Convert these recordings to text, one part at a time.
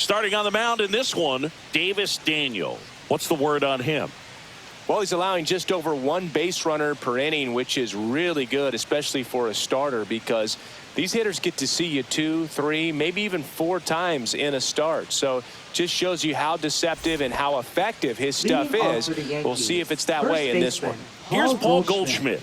Starting on the mound in this one, Davis Daniel. What's the word on him? Well, he's allowing just over 1 base runner per inning, which is really good, especially for a starter, because these hitters get to see you 2, 3, maybe even 4 times in a start. So just shows you how deceptive and how effective his stuff is. We'll see if it's that way in this one. Here's Paul Goldschmidt.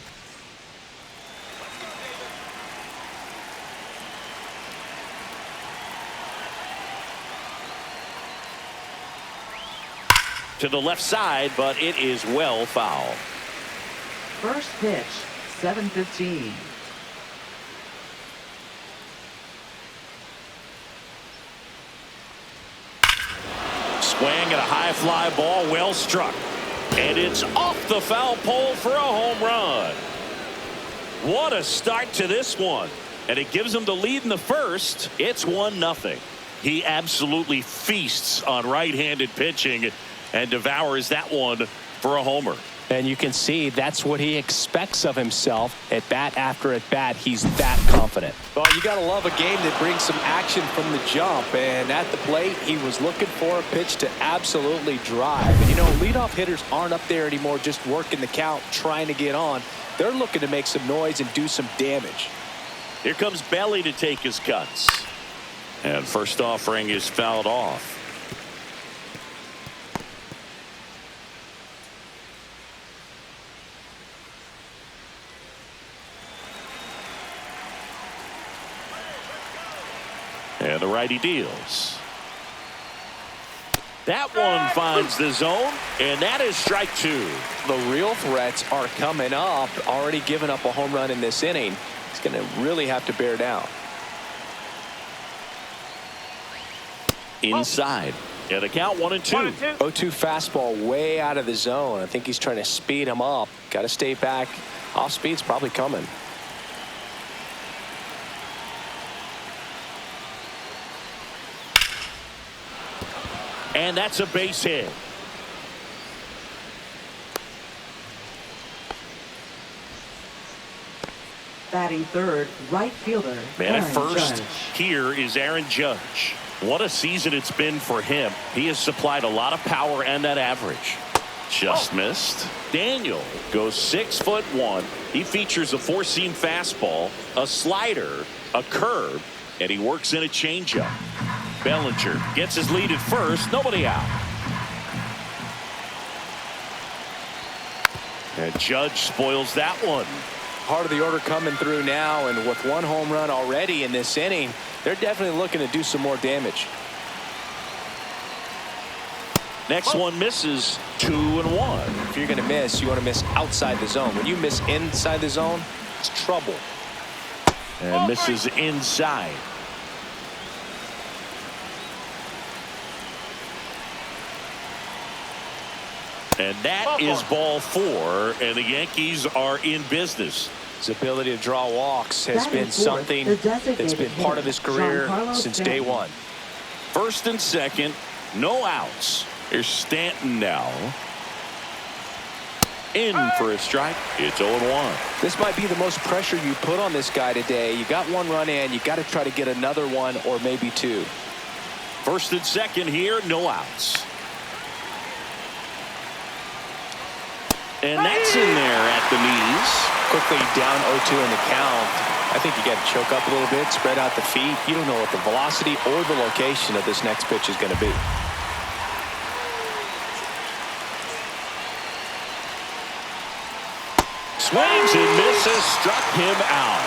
To the left side, but it is well foul. First pitch, 7:15. Swing at a high fly ball, well struck. And it's off the foul pole for a home run. What a start to this one. And it gives him the lead in the first. It's 1-0. He absolutely feasts on right-handed pitching and devours that one for a homer. And you can see that's what he expects of himself at bat after at bat. He's that confident. Well, you got to love a game that brings some action from the jump. And at the plate, he was looking for a pitch to absolutely drive. And, you know, leadoff hitters aren't up there anymore just working the count, trying to get on. They're looking to make some noise and do some damage. Here comes Belly to take his cuts. And first offering is fouled off. And the righty deals. That one finds the zone, and that is strike 2. The real threats are coming up. Already given up a home run in this inning. He's going to really have to bear down. Inside. And the count 1-2. 0-2 fastball way out of the zone. I think he's trying to speed him up. Got to stay back. Off speed's probably coming. And that's a base hit. Batting third, right fielder. Man at first, Judge. here is Aaron Judge. What a season it's been for him. He has supplied a lot of power and that average. Just missed. Daniel goes 6'1". He features a 4-seam fastball, a slider, a curve, and he works in a changeup. Bellinger gets his lead at first. Nobody out. And Judge spoils that one. Part of the order coming through now, and with 1 home run already in this inning, they're definitely looking to do some more damage. Next one misses. 2-1. If you're going to miss, you want to miss outside the zone. When you miss inside the zone, it's trouble. And misses inside. And that is ball 4, and the Yankees are in business. His ability to draw walks has been something that's been part of his career since day one. First and second, no outs. Here's Stanton now. In for a strike. It's 0-1. This might be the most pressure you put on this guy today. You got 1 run in. You got to try to get another 1 or maybe 2. First and second here, no outs. And that's in there at the knees. Quickly down 0-2 in the count. I think you got to choke up a little bit, spread out the feet. You don't know what the velocity or the location of this next pitch is going to be. Swings and misses, struck him out.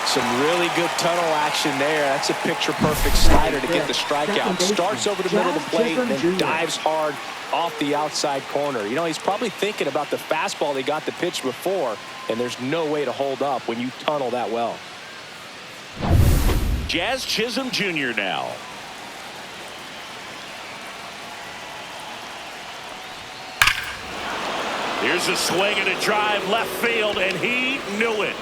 Some really good tunnel action there. That's a picture-perfect slider to get the strikeout. Starts over the middle of the plate and then dives hard off the outside corner. You know, he's probably thinking about the fastball he got the pitch before, and there's no way to hold up when you tunnel that well. Jazz Chisholm Jr. now. Here's a swing and a drive left field, and he knew it.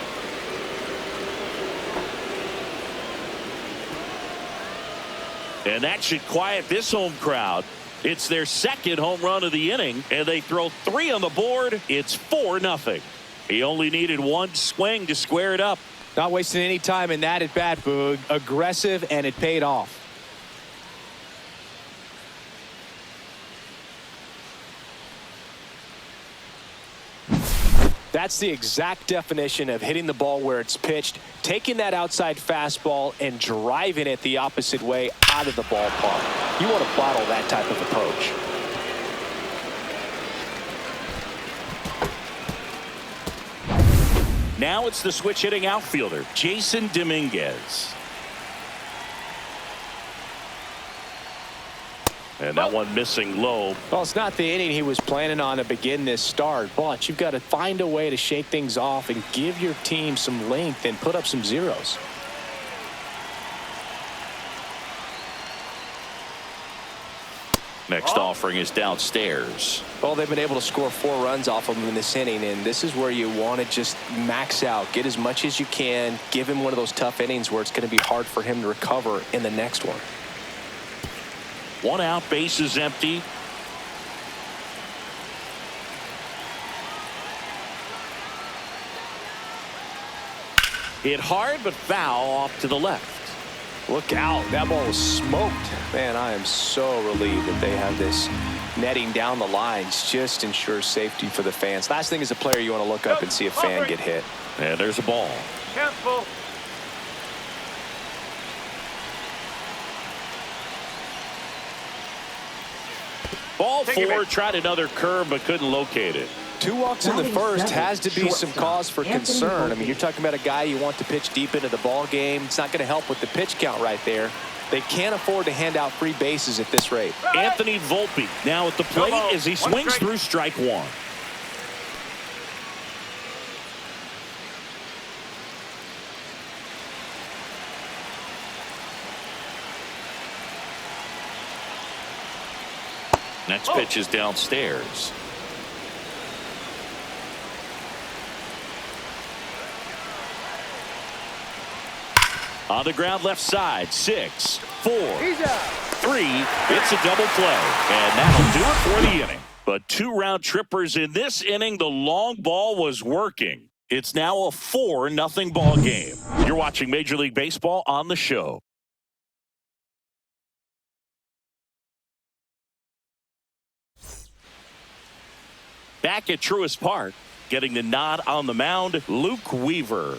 And that should quiet this home crowd. It's their second home run of the inning, and they throw 3 on the board. It's 4-0. He only needed 1 swing to square it up. Not wasting any time in that at bat, Boog. Aggressive, and it paid off. That's the exact definition of hitting the ball where it's pitched, taking that outside fastball and driving it the opposite way out of the ballpark. You want to bottle that type of approach. Now it's the switch hitting outfielder, Jason Dominguez. And that one missing low. Well, it's not the inning he was planning on to begin this start, but you've got to find a way to shake things off and give your team some length and put up some zeros. Next offering is downstairs. Well, they've been able to score 4 runs off of him in this inning, and this is where you want to just max out, get as much as you can, give him one of those tough innings where it's going to be hard for him to recover in the next one. 1 out, base is empty. Hit hard but foul off to the left. Look out, that ball was smoked. Man, I am so relieved that they have this netting down the lines. Just ensures safety for the fans. Last thing as a player, you want to look up and see a fan get hit. And there's a ball. Careful. Ball 4, tried another curve but couldn't locate it. 2 walks in the first has to be some cause for concern. I mean, you're talking about a guy you want to pitch deep into the ball game. It's not going to help with the pitch count right there. They can't afford to hand out free bases at this rate. Anthony Volpe now at the plate as he swings through strike 1. Next pitch is downstairs. On the ground left side, 6, 4, 3. It's a double play, and that'll do it for the inning. But 2 round trippers in this inning. The long ball was working. It's now a 4-0 ball game. You're watching Major League Baseball on the show. Back at Truist Park, getting the nod on the mound, Luke Weaver.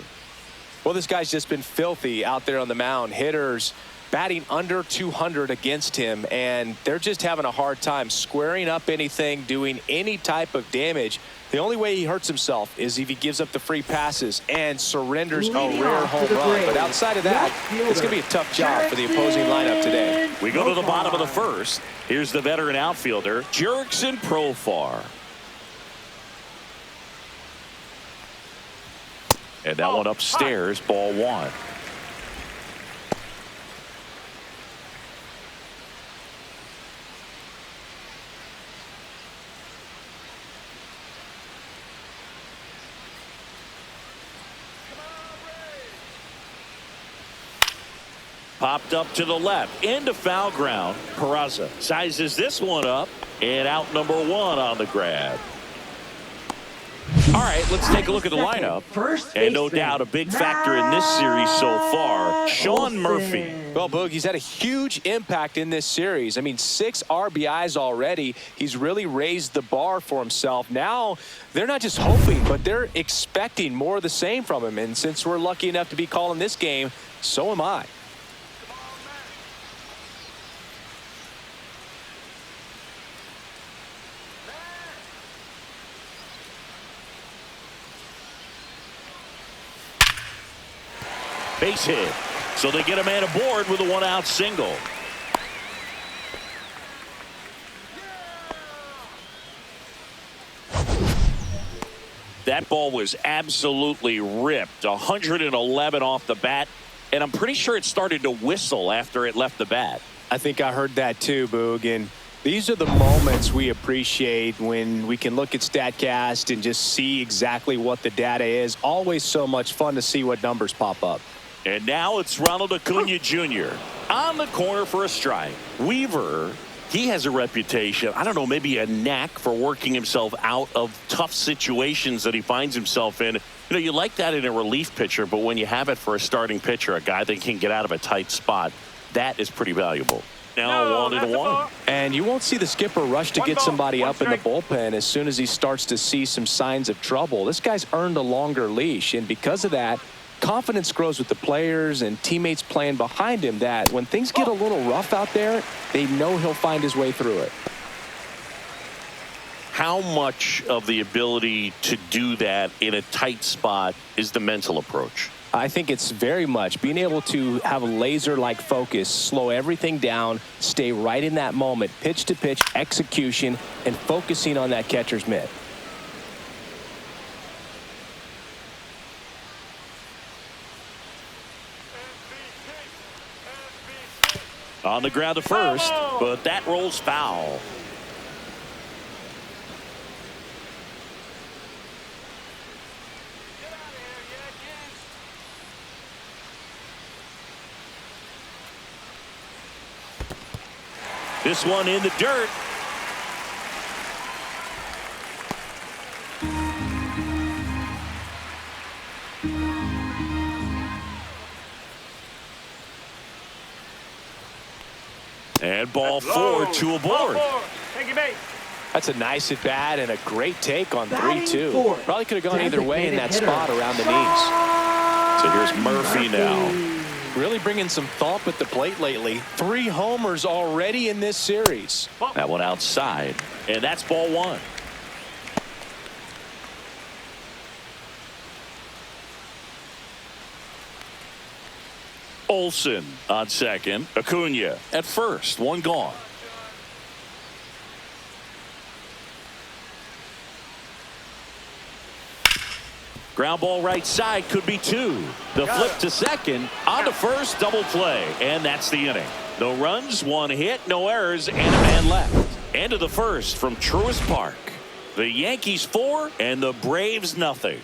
Well, this guy's just been filthy out there on the mound. Hitters batting under 200 against him, and they're just having a hard time squaring up anything, doing any type of damage. The only way he hurts himself is if he gives up the free passes and surrenders a rare home run. But outside of that, it's going to be a tough job for the opposing lineup today. We go to the bottom of the first. Here's the veteran outfielder, Jurickson Profar. And that one upstairs, ball 1. Popped up to the left, into foul ground. Peraza sizes this one up, and out number 1 on the grab. All right, let's take a look at the lineup. And no doubt a big factor in this series so far, Sean Murphy. Well, Boog, he's had a huge impact in this series. I mean, 6 RBIs already. He's really raised the bar for himself. Now, they're not just hoping, but they're expecting more of the same from him. And since we're lucky enough to be calling this game, so am I. Base hit. So they get a man aboard with a 1-out single. That ball was absolutely ripped. 111 off the bat. And I'm pretty sure it started to whistle after it left the bat. I think I heard that too, Boog. And these are the moments we appreciate when we can look at StatCast and just see exactly what the data is. Always so much fun to see what numbers pop up. And now it's Ronald Acuna Jr. on the corner for a strike. Weaver, he has a reputation, I don't know, maybe a knack for working himself out of tough situations that he finds himself in. You know, you like that in a relief pitcher, but when you have it for a starting pitcher, a guy that can get out of a tight spot, that is pretty valuable. Now 1-1. And you won't see the skipper rush to get somebody up in the bullpen as soon as he starts to see some signs of trouble. This guy's earned a longer leash, and because of that, confidence grows with the players and teammates playing behind him, that when things get a little rough out there, they know he'll find his way through it. How much of the ability to do that in a tight spot is the mental approach? I think it's very much being able to have a laser-like focus, slow everything down, stay right in that moment, pitch-to-pitch execution, and focusing on that catcher's mitt. On the ground to first, but that rolls foul. This one in the dirt. And ball 4 to a board. That's a nice at bat and a great take on 3-2. Probably could have gone either way in that spot around the knees. So here's Murphy now. Really bringing some thump at the plate lately. 3 homers already in this series. That one outside, and that's ball 1. Olsen on second. Acuna at first. 1 gone. Ground ball right side, could be 2. The flip to second, on to first, double play, and that's the inning. No runs, 1 hit, no errors, and a man left. End of the first from Truist Park. The Yankees 4 and the Braves nothing.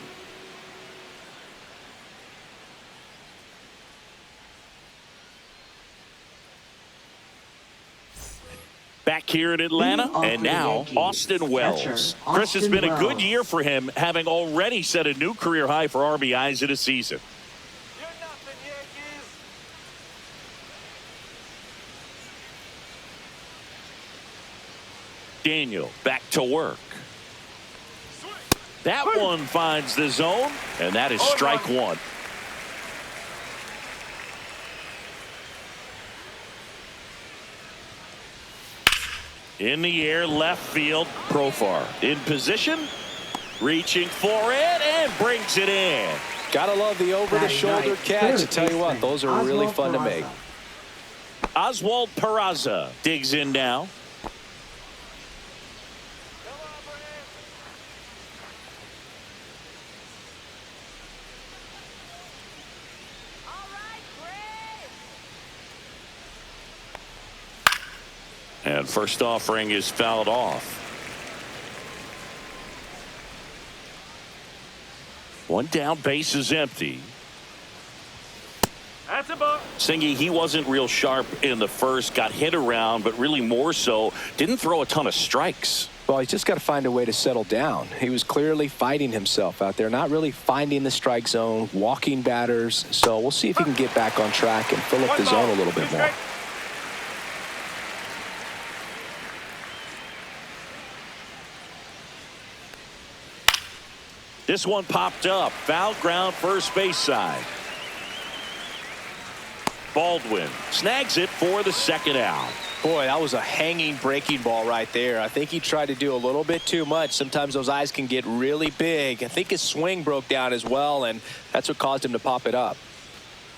Back here in Atlanta, and now Austin Wells. Chris, has been a good year for him, having already set a new career high for RBIs in a season. Daniel back to work. That one finds the zone, and that is strike 1. In the air, left field. Profar in position, reaching for it, and brings it in. Gotta love the over-the-shoulder catch. I tell you what, those are really fun to make. Oswald Peraza digs in now. And first offering is fouled off. 1 down, base is empty. That's a ball. Singy, he wasn't real sharp in the first, got hit around, but really more so, didn't throw a ton of strikes. Well, he's just got to find a way to settle down. He was clearly fighting himself out there, not really finding the strike zone, walking batters. So we'll see if he can get back on track and fill up the zone a little bit more. This one popped up. Foul ground, first base side. Baldwin snags it for the second out. Boy, that was a hanging breaking ball right there. I think he tried to do a little bit too much. Sometimes those eyes can get really big. I think his swing broke down as well, and that's what caused him to pop it up.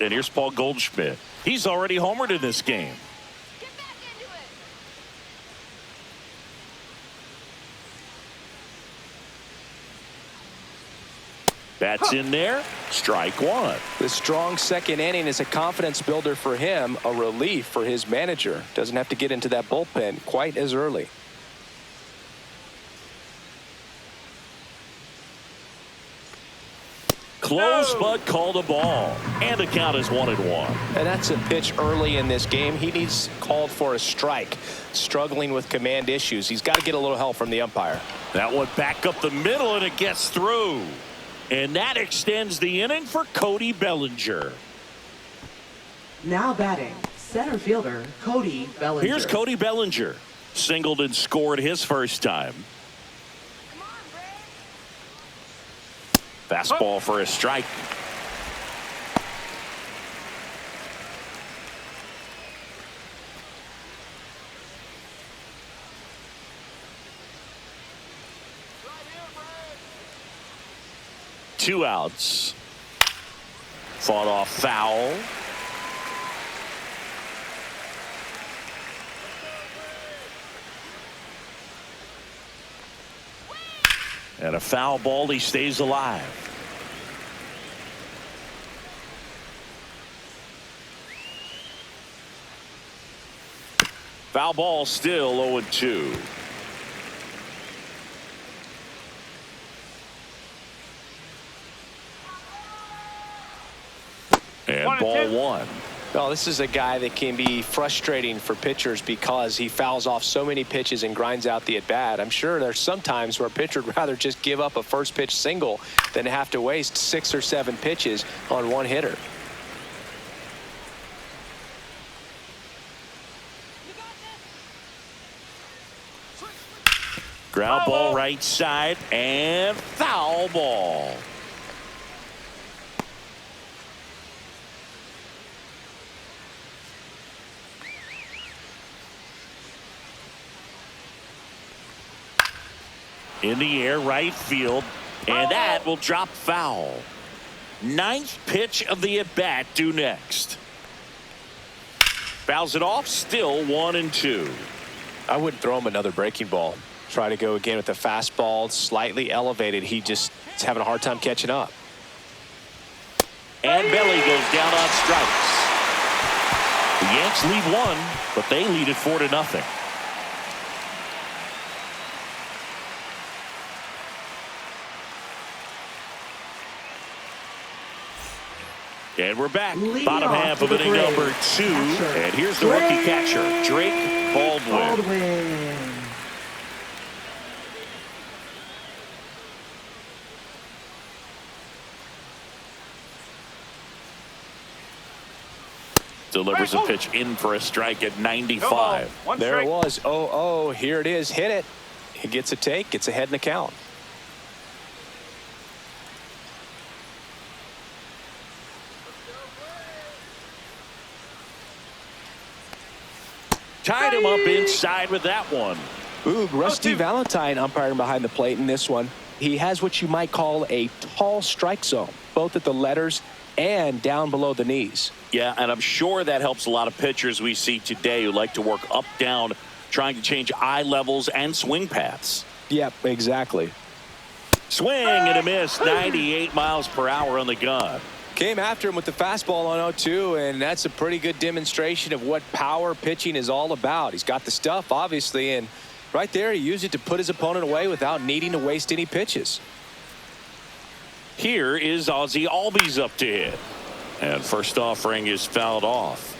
And here's Paul Goldschmidt. He's already homered in this game. That's in there. Strike 1. The strong second inning is a confidence builder for him, a relief for his manager. Doesn't have to get into that bullpen quite as early. Close, but called a ball. And the count is 1-1. And that's a pitch early in this game. He needs called for a strike. Struggling with command issues. He's got to get a little help from the umpire. That one back up the middle, and it gets through. And that extends the inning for Cody Bellinger. Now batting Center fielder, Cody Bellinger. Here's Cody Bellinger. Singled and scored his first time. Fastball for a strike. Two outs. Fought off foul. And a foul ball. He stays alive. Foul ball, still 0-2. And ball one. Well, this is a guy that can be frustrating for pitchers because he fouls off so many pitches and grinds out the at-bat. I'm sure there's some times where a pitcher would rather just give up a first pitch single than have to waste 6 or 7 pitches on one hitter. Ground ball right side and foul ball. In the air, right field, and that will drop foul. 9th pitch of the at-bat due next. Fouls it off, still 1-2. I wouldn't throw him another breaking ball. Try to go again with the fastball, slightly elevated. He just is having a hard time catching up. And Belly goes down on strikes. The Yanks lead 1, but they lead it 4-0. And we're back. Bottom half of inning number 2. And here's the rookie catcher, Drake Baldwin. Delivers a pitch in for a strike at 95. There it was. 0-0. Here it is. Hit it. He gets a take. Gets ahead in the count. Tied him up inside with that one. Ooh, Rusty Valentine umpiring behind the plate in this one. He has what you might call a tall strike zone, both at the letters and down below the knees. Yeah, and I'm sure that helps a lot of pitchers we see today who like to work up, down, trying to change eye levels and swing paths. Yep, exactly. Swing and a miss, 98 miles per hour on the gun. Came after him with the fastball on 0-2, and that's a pretty good demonstration of what power pitching is all about. He's got the stuff, obviously, and right there he used it to put his opponent away without needing to waste any pitches. Here is Ozzie Albies up to hit. And first offering is fouled off.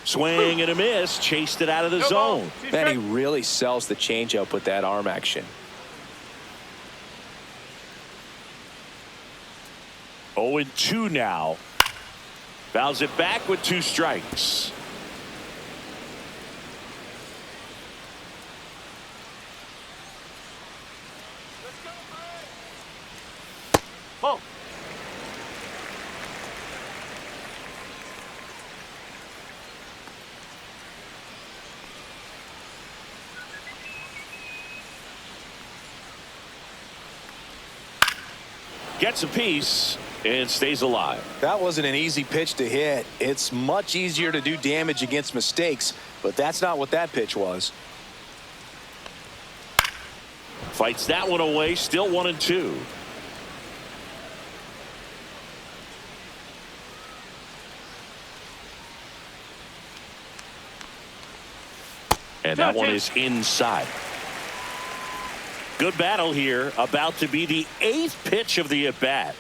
Swing and a miss, chased it out of the zone. Man, he really sells the changeup with that arm action. 0-2 now. Fouls it back with 2 strikes. Oh. Gets a piece and stays alive. That wasn't an easy pitch to hit. It's much easier to do damage against mistakes, but that's not what that pitch was. Fights that one away, still 1-2. And that one is inside. Good battle here, about to be the 8th pitch of the at-bat.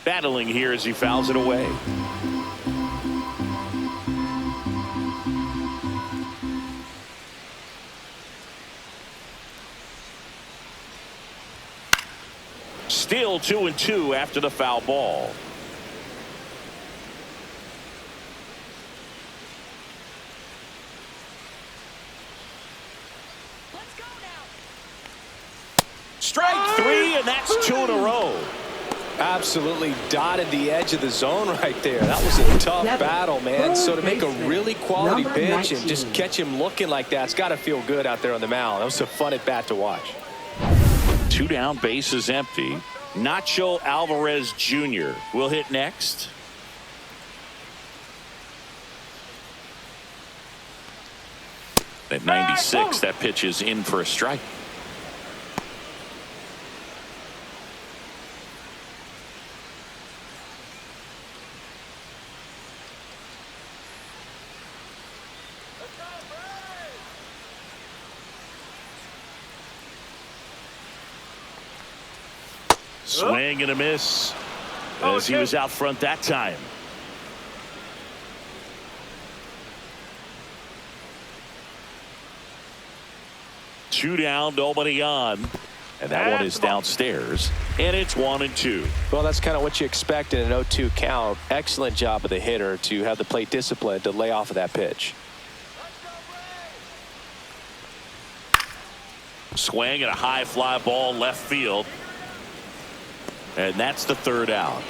Battling here as he fouls it away. Still 2-2 after the foul ball. Let's go now. Strike three, and that's 2 in a row. Absolutely dotted the edge of the zone right there. That was a tough battle, man. So to make a really quality pitch and just catch him looking like that, it's got to feel good out there on the mound. That was a fun at bat to watch. 2 down, bases empty. Nacho Alvarez Jr. will hit next. At 96, that pitch is in for a strike. Swing and a miss as he was out front that time. Two down, nobody on, and that one is downstairs, and it's 1-2. Well, that's kind of what you expect in an 0-2 count. Excellent job of the hitter to have the plate discipline to lay off of that pitch. Swing and a high fly ball left field. And that's the 3rd out.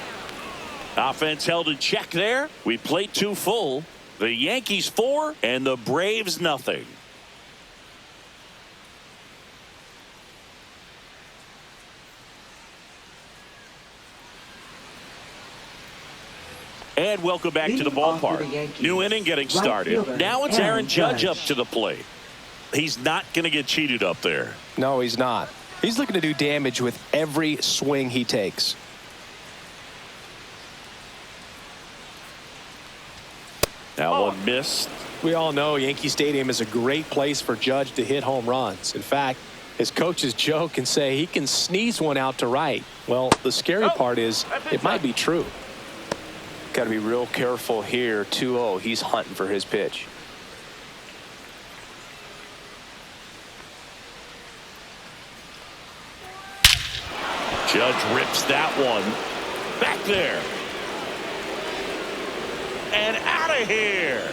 Offense held in check there. We played 2 full. The Yankees 4 and the Braves nothing. And welcome back to the ballpark. New inning getting started. Now it's Aaron Judge up to the plate. He's not going to get cheated up there. No, he's not. He's looking to do damage with every swing he takes. Now one missed. We all know Yankee Stadium is a great place for Judge to hit home runs. In fact, his coaches joke and say he can sneeze one out to right. Well, the scary part is it might be true. Got to be real careful here. 2-0. He's hunting for his pitch. Judge rips that one back there and out of here.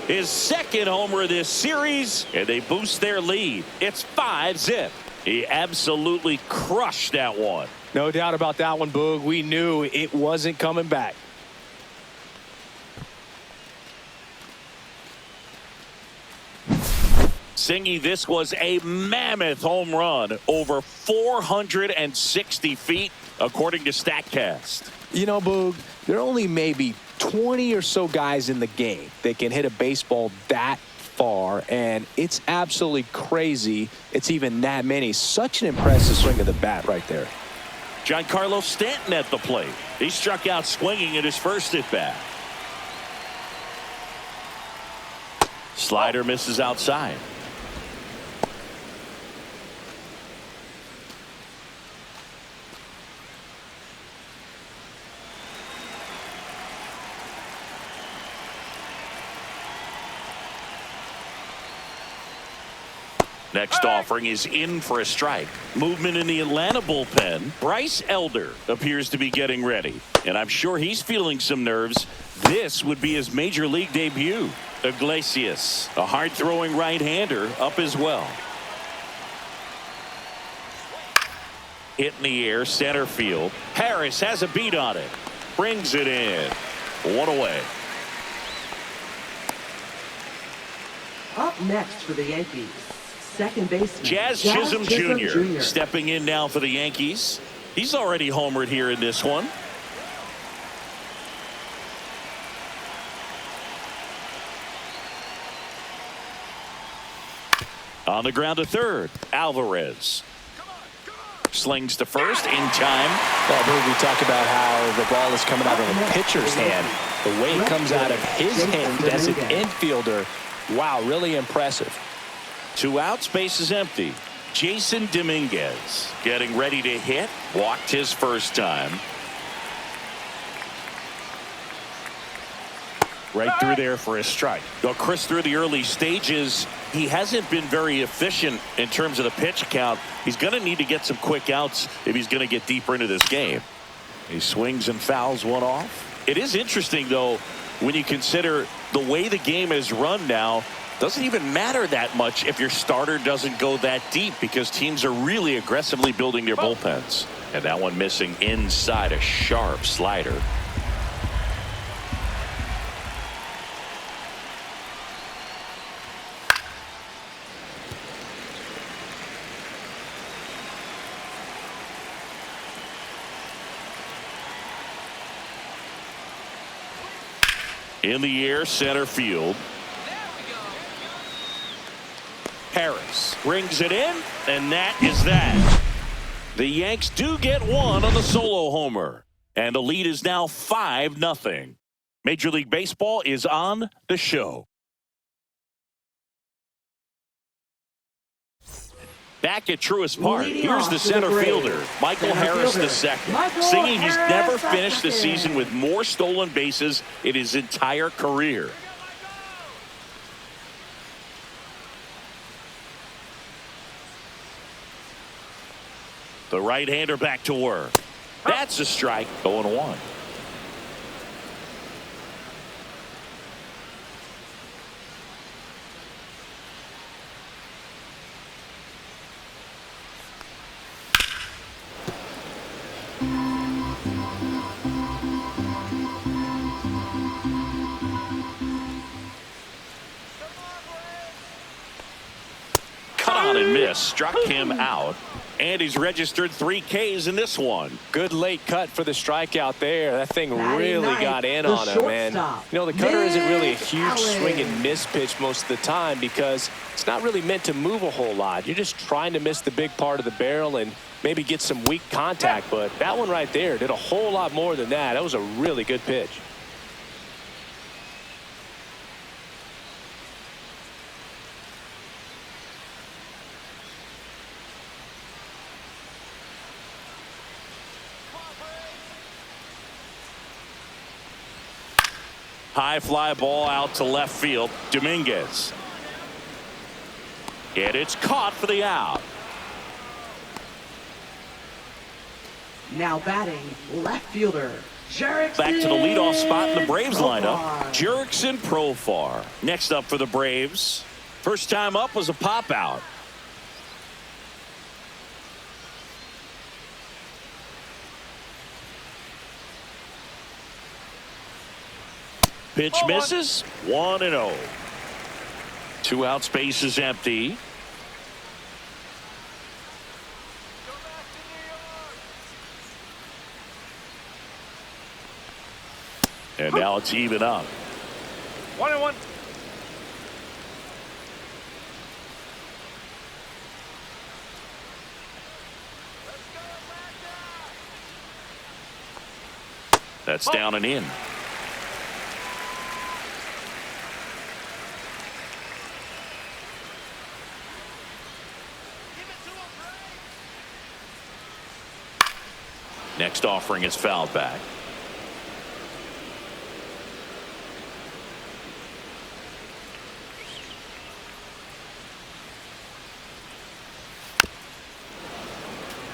His 2nd homer of this series, and they boost their lead. It's 5-zip. He absolutely crushed that one. No doubt about that one, Boog. We knew it wasn't coming back. Singy, this was a mammoth home run, over 460 feet, according to StatCast. You know, Boog, there are only maybe 20 or so guys in the game that can hit a baseball that far, and it's absolutely crazy it's even that many. Such an impressive swing of the bat right there. Giancarlo Stanton at the plate. He struck out swinging in his first at bat. Slider misses outside. Next offering is in for a strike. Movement in the Atlanta bullpen. Bryce Elder appears to be getting ready, and I'm sure he's feeling some nerves. This would be his major league debut. Iglesias, a hard-throwing right-hander, up as well. Hit in the air, center field. Harris has a beat on it. Brings it in. 1 away. Up next for the Yankees, second baseman Jazz Chisholm Jr. stepping in now for the Yankees. He's already homered here in this one. On the ground to third, Alvarez. Slings to first in time. Well, we talk about how the ball is coming out of the pitcher's hand. The way it comes out of his hand as an infielder. Wow, really impressive. 2 outs, base is empty. Jason Dominguez getting ready to hit. Walked his first time. Right through there for a strike. Well, Chris, through the early stages, he hasn't been very efficient in terms of the pitch count. He's going to need to get some quick outs if he's going to get deeper into this game. He swings and fouls one off. It is interesting, though, when you consider the way the game is run now. Doesn't even matter that much if your starter doesn't go that deep, because teams are really aggressively building their bullpens. And that one missing inside, a sharp slider. In the air, center field. Harris brings it in, and that is that. The Yanks do get one on the solo homer, and the lead is now 5-0. Major League Baseball is on the show. Back at Truist Park, here's the center fielder, Michael Harris II, singing he's never finished the season with more stolen bases in his entire career. The right-hander back to work. That's a strike. 0-1. Cut on and miss. Struck him out. And he's registered 3 Ks in this one. Good late cut for the strikeout there. That thing really got in on him, man. You know, the cutter isn't really a huge swing and miss pitch most of the time, because it's not really meant to move a whole lot. You're just trying to miss the big part of the barrel and maybe get some weak contact. But that one right there did a whole lot more than that. That was a really good pitch. High fly ball out to left field. Dominguez. And it's caught for the out. Now batting, left fielder, Jerickson. Back to the leadoff spot in the Braves lineup. Jerickson Profar. Next up for the Braves. First time up was a pop out. Pitch misses. 1-0. 2 out, space is empty. And now it's even up. 1-1. That's down and in. Next offering is fouled back.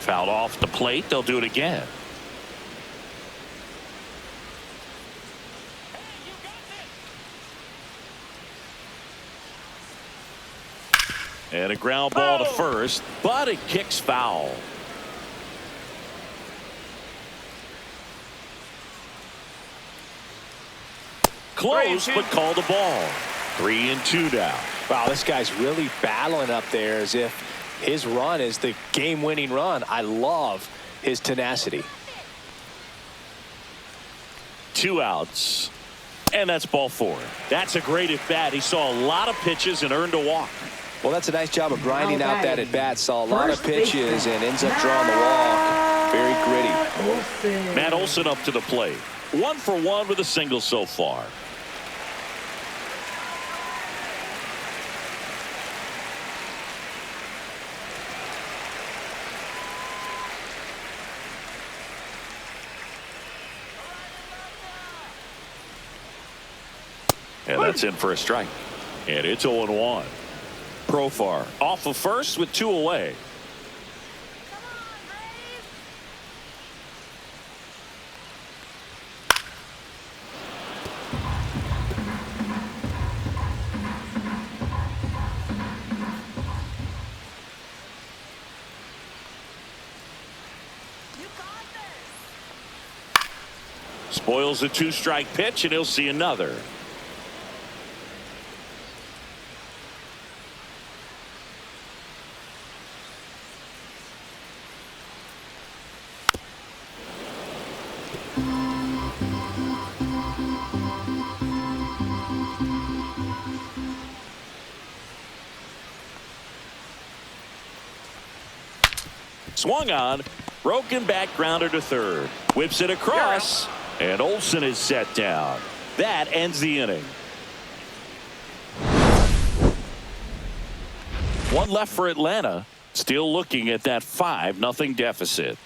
Fouled off the plate. They'll do it again. And a ground ball to first, but it kicks foul. Close, but called the ball. 3-2 now. Wow, this guy's really battling up there as if his run is the game-winning run. I love his tenacity. 2 outs. And that's ball 4. That's a great at-bat. He saw a lot of pitches and earned a walk. Well, that's a nice job of grinding out that at-bat. Saw a lot of pitches and ends up drawing the walk. Very gritty. Matt Olson up to the plate. 1 for 1 with a single so far. And that's in for a strike. And it's 0-1. Profar off of first with 2 away. Come on, Braves. You got this. Spoils the 2-strike pitch, and he'll see another. Swung on, broken back grounder to third. Whips it across, and Olsen is set down. That ends the inning. 1 left for Atlanta. Still looking at that 5-0 deficit.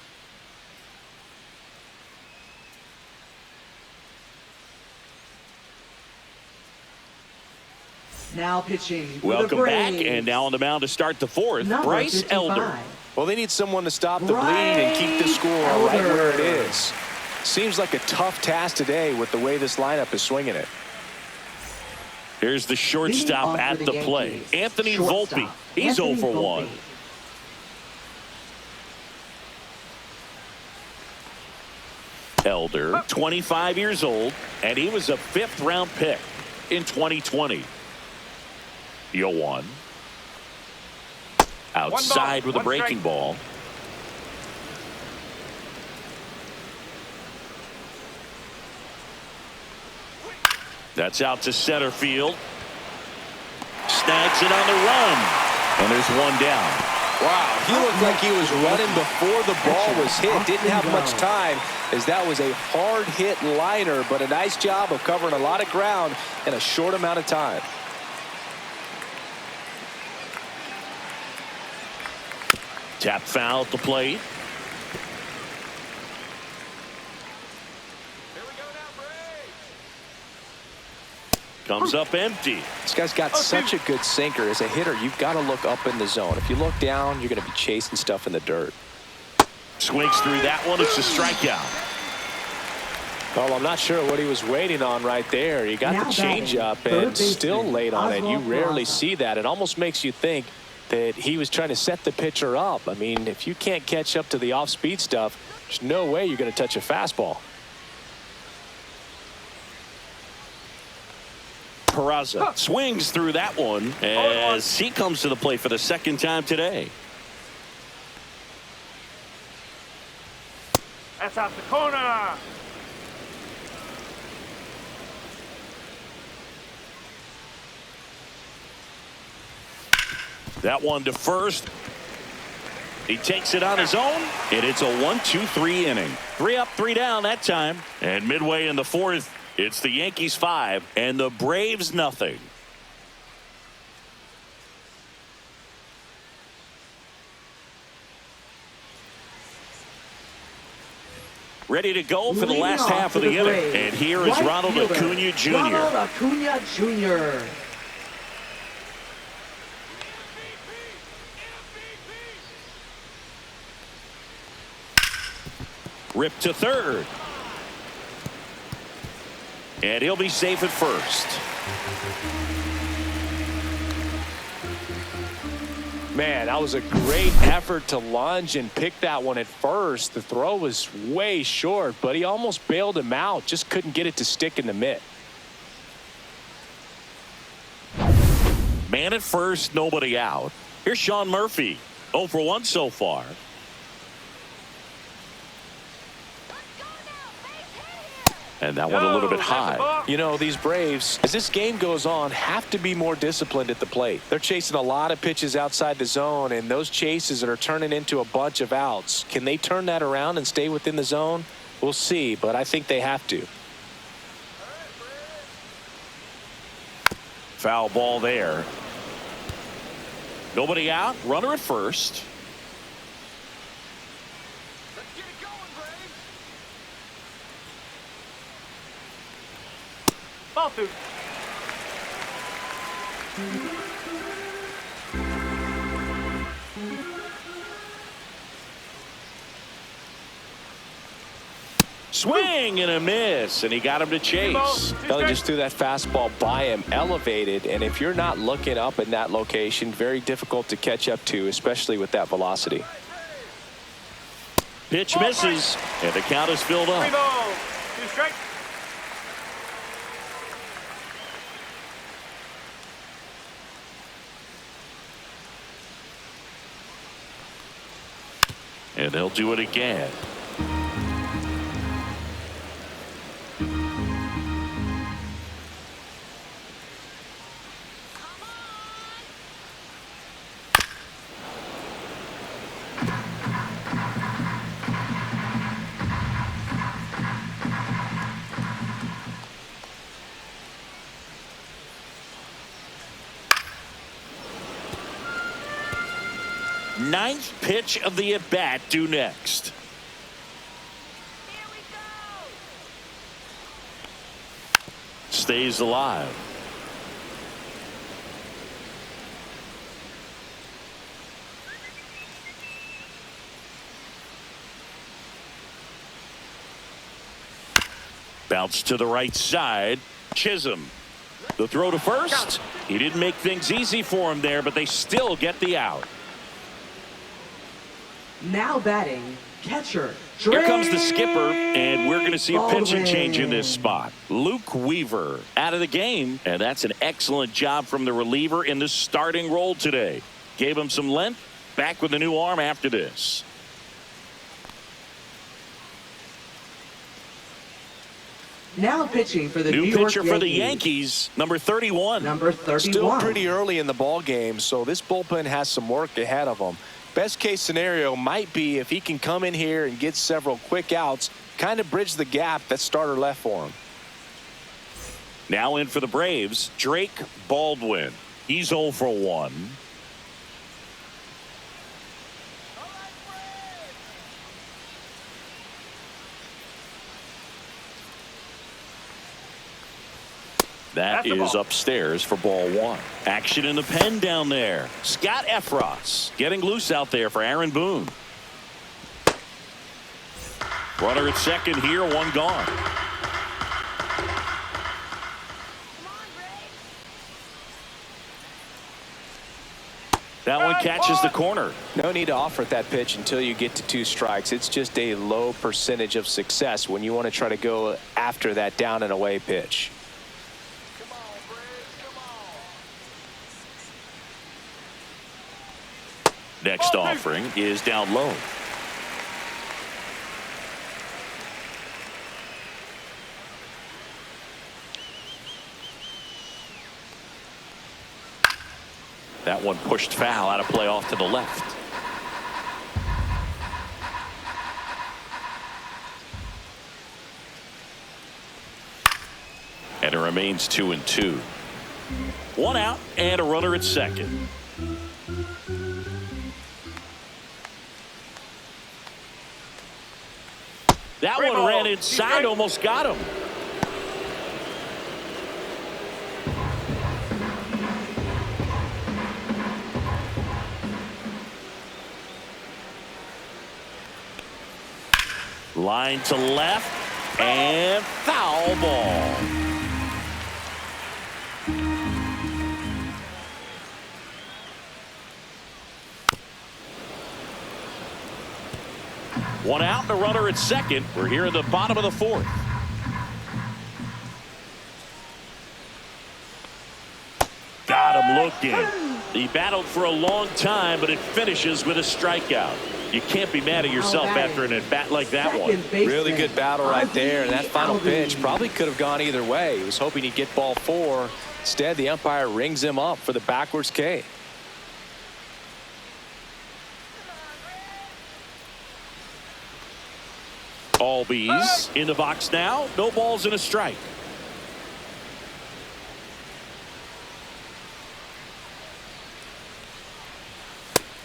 Now pitching for the Welcome back, Braves. and now on the mound to start the 4th, Number Bryce 55. Elder. Well, they need someone to stop the bleed and keep the score right where it is. Seems like a tough task today with the way this lineup is swinging it. Here's the shortstop at the play. Anthony Volpe. He's 0 for 1. Elder, 25 years old, and he was a 5th-round pick in 2020. 0-1. Outside with a breaking ball. That's out to center field. Snags it on the run. And there's 1 down. Wow, he looked like he was running before the ball was hit. Didn't have much time, as that was a hard hit liner, but a nice job of covering a lot of ground in a short amount of time. Tap foul at the plate. Comes up empty. This guy's got such a good sinker. As a hitter, you've got to look up in the zone. If you look down, you're going to be chasing stuff in the dirt. Swings through that one. It's a strikeout. Well, I'm not sure what he was waiting on right there. He got the changeup and still late on it. You rarely see that. It almost makes you think that he was trying to set the pitcher up. I mean, if you can't catch up to the off-speed stuff, there's no way you're going to touch a fastball. Peraza swings through that one as he comes to the plate for the 2nd time today. That's out the corner. That one to first. He takes it on his own, and it's a 1-2-3 inning. 3 up, 3 down that time. And midway in the 4th, it's the Yankees 5 and the Braves nothing. Ready to go for the last half of the inning. And here is Ronald Acuna Jr. Ronald Acuna Jr. Ripped to third. And he'll be safe at first. Man, that was a great effort to lunge and pick that one at first. The throw was way short, but he almost bailed him out. Just couldn't get it to stick in the mitt. Man at first, nobody out. Here's Sean Murphy. 0 for 1 so far. And that one a little bit high. You know, these Braves, as this game goes on, have to be more disciplined at the plate. They're chasing a lot of pitches outside the zone, and those chases that are turning into a bunch of outs. Can they turn that around and stay within the zone? We'll see, but I think they have to. Foul ball there. Nobody out. Runner at first. Swing and a miss, and he got him to chase. Well, he just threw that fastball by him, elevated, and if you're not looking up in that location, very difficult to catch up to, especially with that velocity. Pitch misses, and the count is filled up. Vivo. 2 strikes. And they'll do it again. Ninth pitch of the at-bat due next. Here we go. Stays alive. Bounce to the right side. Chisholm. The throw to first. He didn't make things easy for him there, but they still get the out. Now batting, catcher. Here comes the skipper, and we're going to see a pitching change in this Baldwin. spot. Luke Weaver out of the game, and that's an excellent job from the reliever in the starting role today. Gave him some length, back with a new arm after this. Now pitching for the New New York pitcher for the Yankees, number 31. Number 31. Still pretty early in the ball game, so this bullpen has some work ahead of them. Best case scenario might be if he can come in here and get several quick outs, kind of bridge the gap that starter left for him. Now in for the Braves, Drake Baldwin. He's 0 for 1. That is upstairs for ball 1. Action in the pen down there. Scott Efros getting loose out there for Aaron Boone. Runner at second here, 1 gone. Come on, Ray. That one catches the corner. No need to offer that pitch until you get to 2 strikes. It's just a low percentage of success when you want to try to go after that down and away pitch. Next offering is down low. That one pushed foul, out of play off to the left. And it remains 2-2. 1 out and a runner at second. That one ran inside, almost got him. Line to left and foul ball. One out and a runner at second. We're here in the bottom of the 4th. Got him looking. He battled for a long time, but it finishes with a strikeout. You can't be mad at yourself after an at-bat like that one. Really good battle right there, and that final pitch probably could have gone either way. He was hoping he'd get ball 4. Instead, the umpire rings him up for the backwards K. All bees in the box now. No balls and a strike.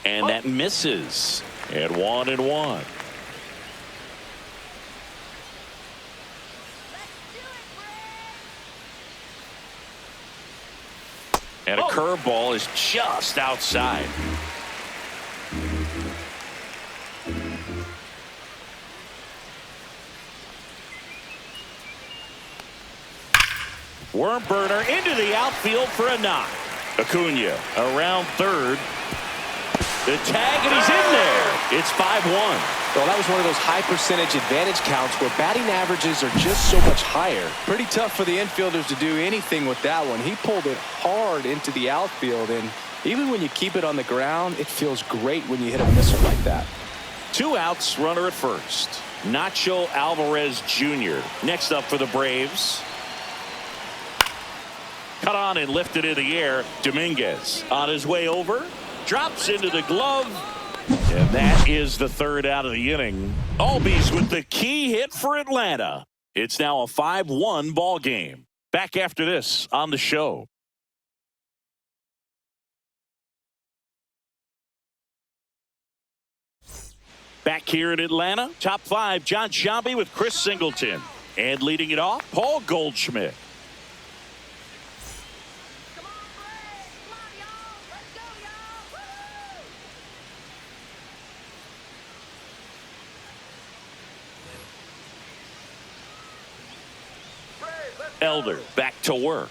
And that misses. And 1-1. And a curveball is just outside. Worm burner into the outfield for a knock. Acuna around third. The tag, and he's in there. It's 5-1. Well, that was one of those high percentage advantage counts where batting averages are just so much higher. Pretty tough for the infielders to do anything with that one. He pulled it hard into the outfield, and even when you keep it on the ground, it feels great when you hit a missile like that. 2 outs, runner at first. Nacho Alvarez Jr. Next up for the Braves. Cut on and lifted in the air. Dominguez on his way over. Drops into the glove. And that is the 3rd out of the inning. Albies with the key hit for Atlanta. It's now a 5-1 ball game. Back after this on the show. Back here in Atlanta, top 5, John Sciambi with Chris Singleton. And leading it off, Paul Goldschmidt. Elder back to work.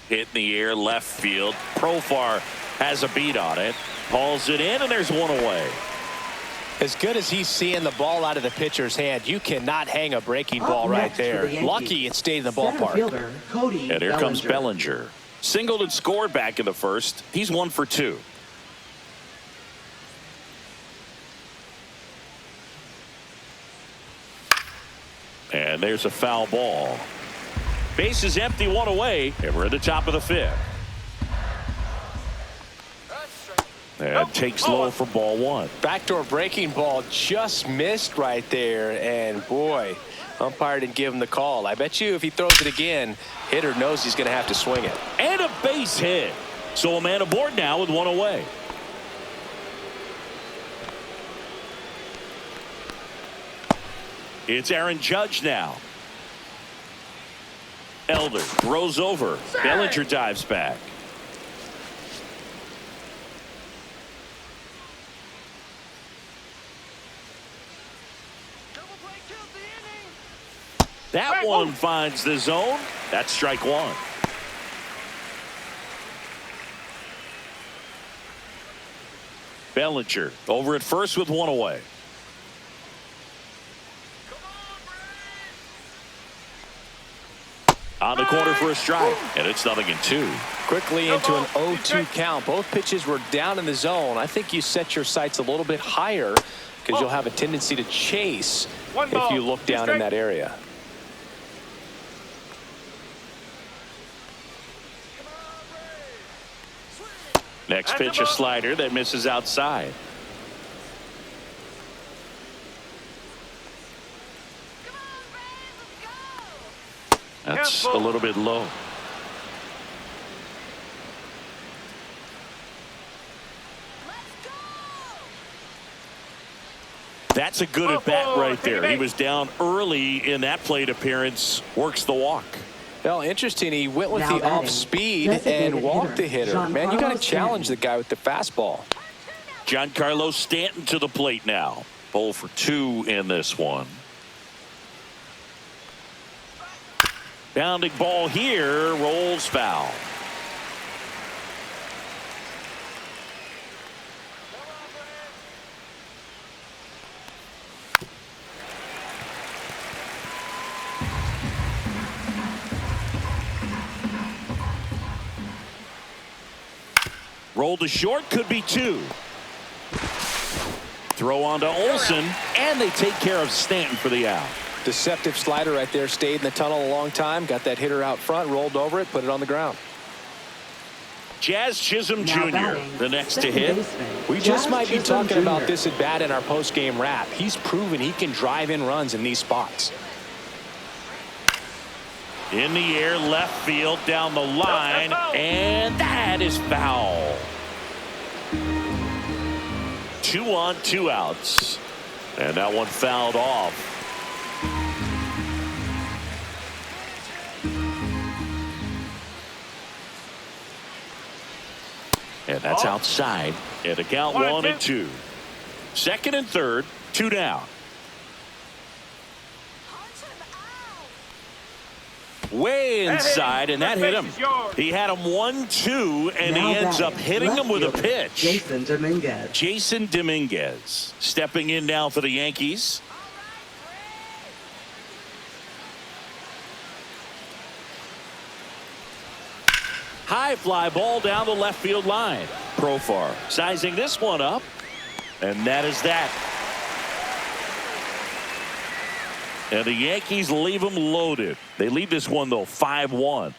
Hit in the air, left field. Profar has a beat on it. Hauls it in, and there's one away. As good as he's seeing the ball out of the pitcher's hand, you cannot hang a breaking ball right there. Lucky it stayed in the ballpark. And here comes Bellinger. Singled and scored back in the first. He's 1 for 2. And there's a foul ball. Base is empty, 1 away, and we're at the top of the 5th. And takes low for ball 1. Backdoor breaking ball just missed right there, and boy, umpire didn't give him the call. I bet you if he throws it again, hitter knows he's going to have to swing it. And a base hit. So a man aboard now with 1 away. It's Aaron Judge now. Elder throws over. Bellinger dives back. That one finds the zone. That's strike 1. Bellinger over at first with 1 away. On the corner for a strike, and it's 0-2. Quickly into an 0-2 count. Both pitches were down in the zone. I think you set your sights a little bit higher because you'll have a tendency to chase if you look down in that area. Next pitch, a slider that misses outside. That's a little bit low. That's a good at bat right there. He was down early in that plate appearance. Works the walk. Well, interesting. He went with the off speed and walked the hitter. Man, you got to challenge the guy with the fastball. Giancarlo Stanton to the plate now. 0 for 2 in this one. Bounding ball here, rolls foul. Roll to short, could be 2. Throw on to Olsen, and they take care of Stanton for the out. Deceptive slider right there. Stayed in the tunnel a long time. Got that hitter out front. Rolled over it. Put it on the ground. Jazz Chisholm Jr. the next to hit. We just might be talking about this at bat in our post-game wrap. He's proven he can drive in runs in these spots. In the air, left field, down the line, and that is foul. 2 on, 2 outs. And that one fouled off. And that's outside. And the count 1-2. Second and third, 2 down. Way inside, and that hit him. He had him 1-2, and he ends up hitting him with a pitch. Jason Dominguez. Jason Dominguez stepping in now for the Yankees. High fly ball down the left field line. Profar sizing this one up, and that is that. And the Yankees leave them loaded. They lead this one, though, 5-1.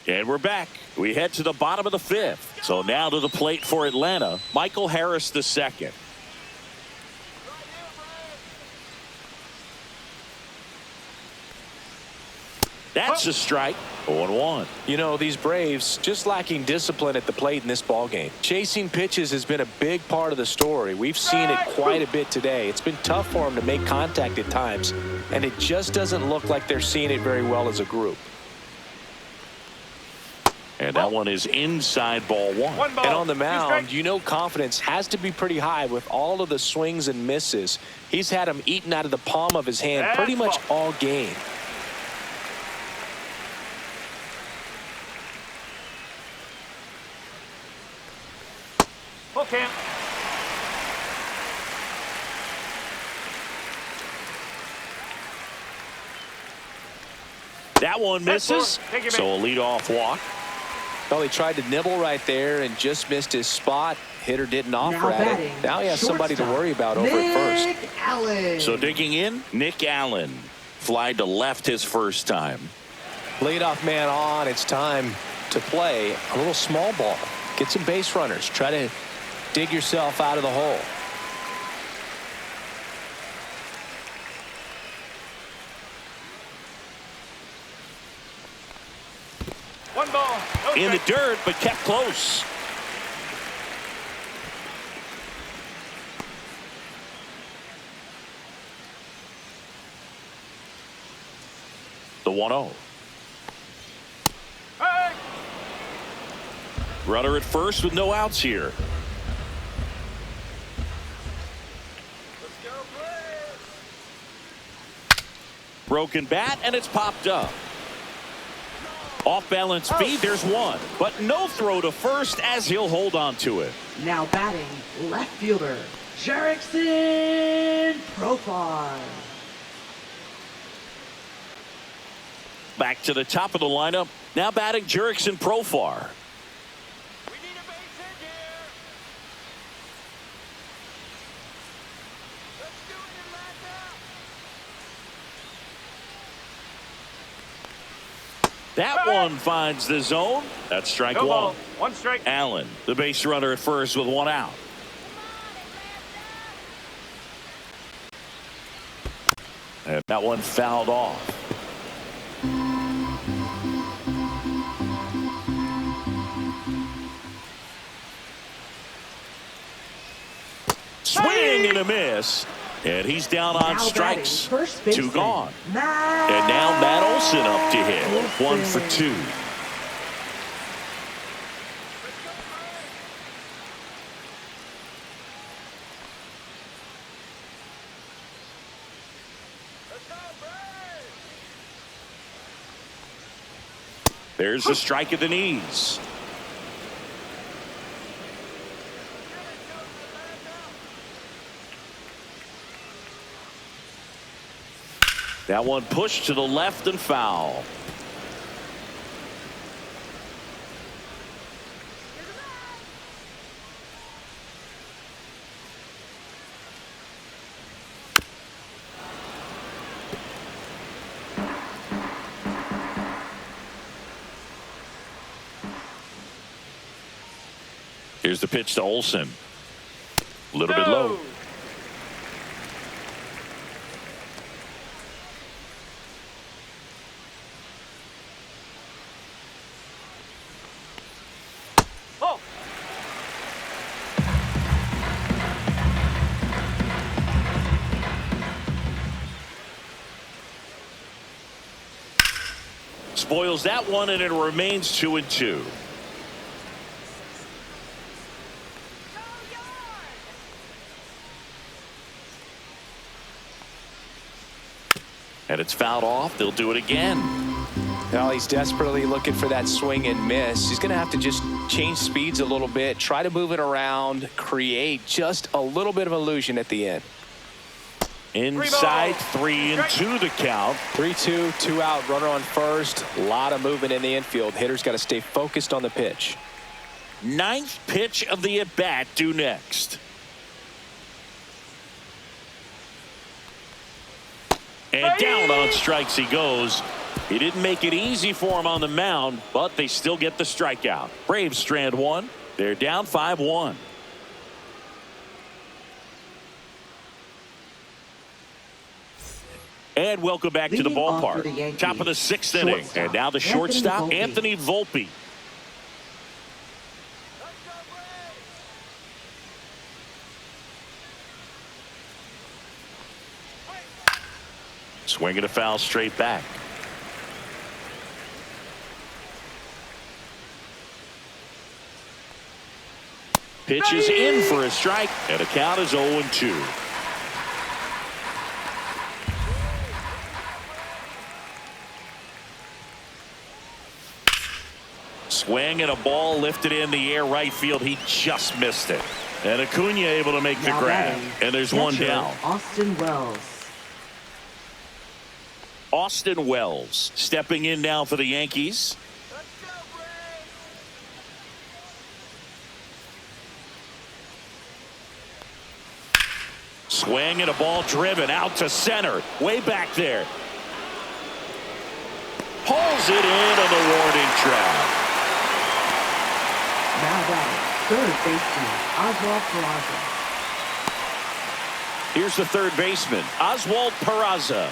And we're back. We head to the bottom of the fifth. So now to the plate for Atlanta, Michael Harris II. That's a strike. 0-1. You know, these Braves just lacking discipline at the plate in this ball game. Chasing pitches has been a big part of the story. We've seen it quite a bit today. It's been tough for them to make contact at times, and it just doesn't look like they're seeing it very well as a group. And that one is inside ball one. And on the mound, you know, confidence has to be pretty high with all of the swings and misses. He's had them eaten out of the palm of his hand pretty much all game. Okay. That one misses. So a leadoff walk. Well, he tried to nibble right there and just missed his spot. Hitter didn't offer at it. Now he has somebody to worry about over at first. Nick Allen. So digging in, Nick Allen. Fly to left his first time. Leadoff man on. It's time to play a little small ball. Get some base runners. Try to dig yourself out of the hole. One ball. No In the strike. dirt, but kept close. The 1-0. Hey! Runner at first with no outs here. Let's go, Braves! Broken bat, and it's popped up. Off balance feed, there's one. But no throw to first as he'll hold on to it. Now batting, left fielder, Jerickson Profar. Back to the top of the lineup. Now batting Jerickson Profar. We need a base hit here. Let's do it, Atlanta. That one finds the zone. That's strike No one. ball. One strike. Allen, the base runner at first with one out. And that one fouled off. Swing and a miss. And he's down on Now strikes. batting, first 2 baseman, gone. Matt And now Matt Olson up to hit. Olson. 1 for 2. There's a strike at the knees. That one pushed to the left and foul. Here's the pitch to Olson. A little bit low. Oh. spoils that one, and it remains 2-2. And it's fouled off. They'll do it again. Now he's desperately looking for that swing and miss. He's going to have to just change speeds a little bit, try to move it around, create just a little bit of illusion at the end. Inside, 3-2 the count. 3-2, 2 out, runner on first. A lot of movement in the infield. Hitter's got to stay focused on the pitch. Ninth pitch of the at-bat due next. And down on strikes he goes. He didn't make it easy for him on the mound, but they still get the strikeout. Braves strand one. They're down 5-1. And welcome back to the ballpark. Top of the 6th inning. And now the shortstop, Anthony Volpe. Swinging a foul straight back. Pitch is in for a strike, and the count is 0-2. Swing and a ball lifted in the air right field. He just missed it. And Acuna able to make the grab. And there's one down. Austin Wells. Austin Wells stepping in now for the Yankees. Swing and a ball driven out to center. Way back there. Pulls it in on the warning track. Now batting, third baseman, Oswald Peraza. Here's the third baseman, Oswald Peraza.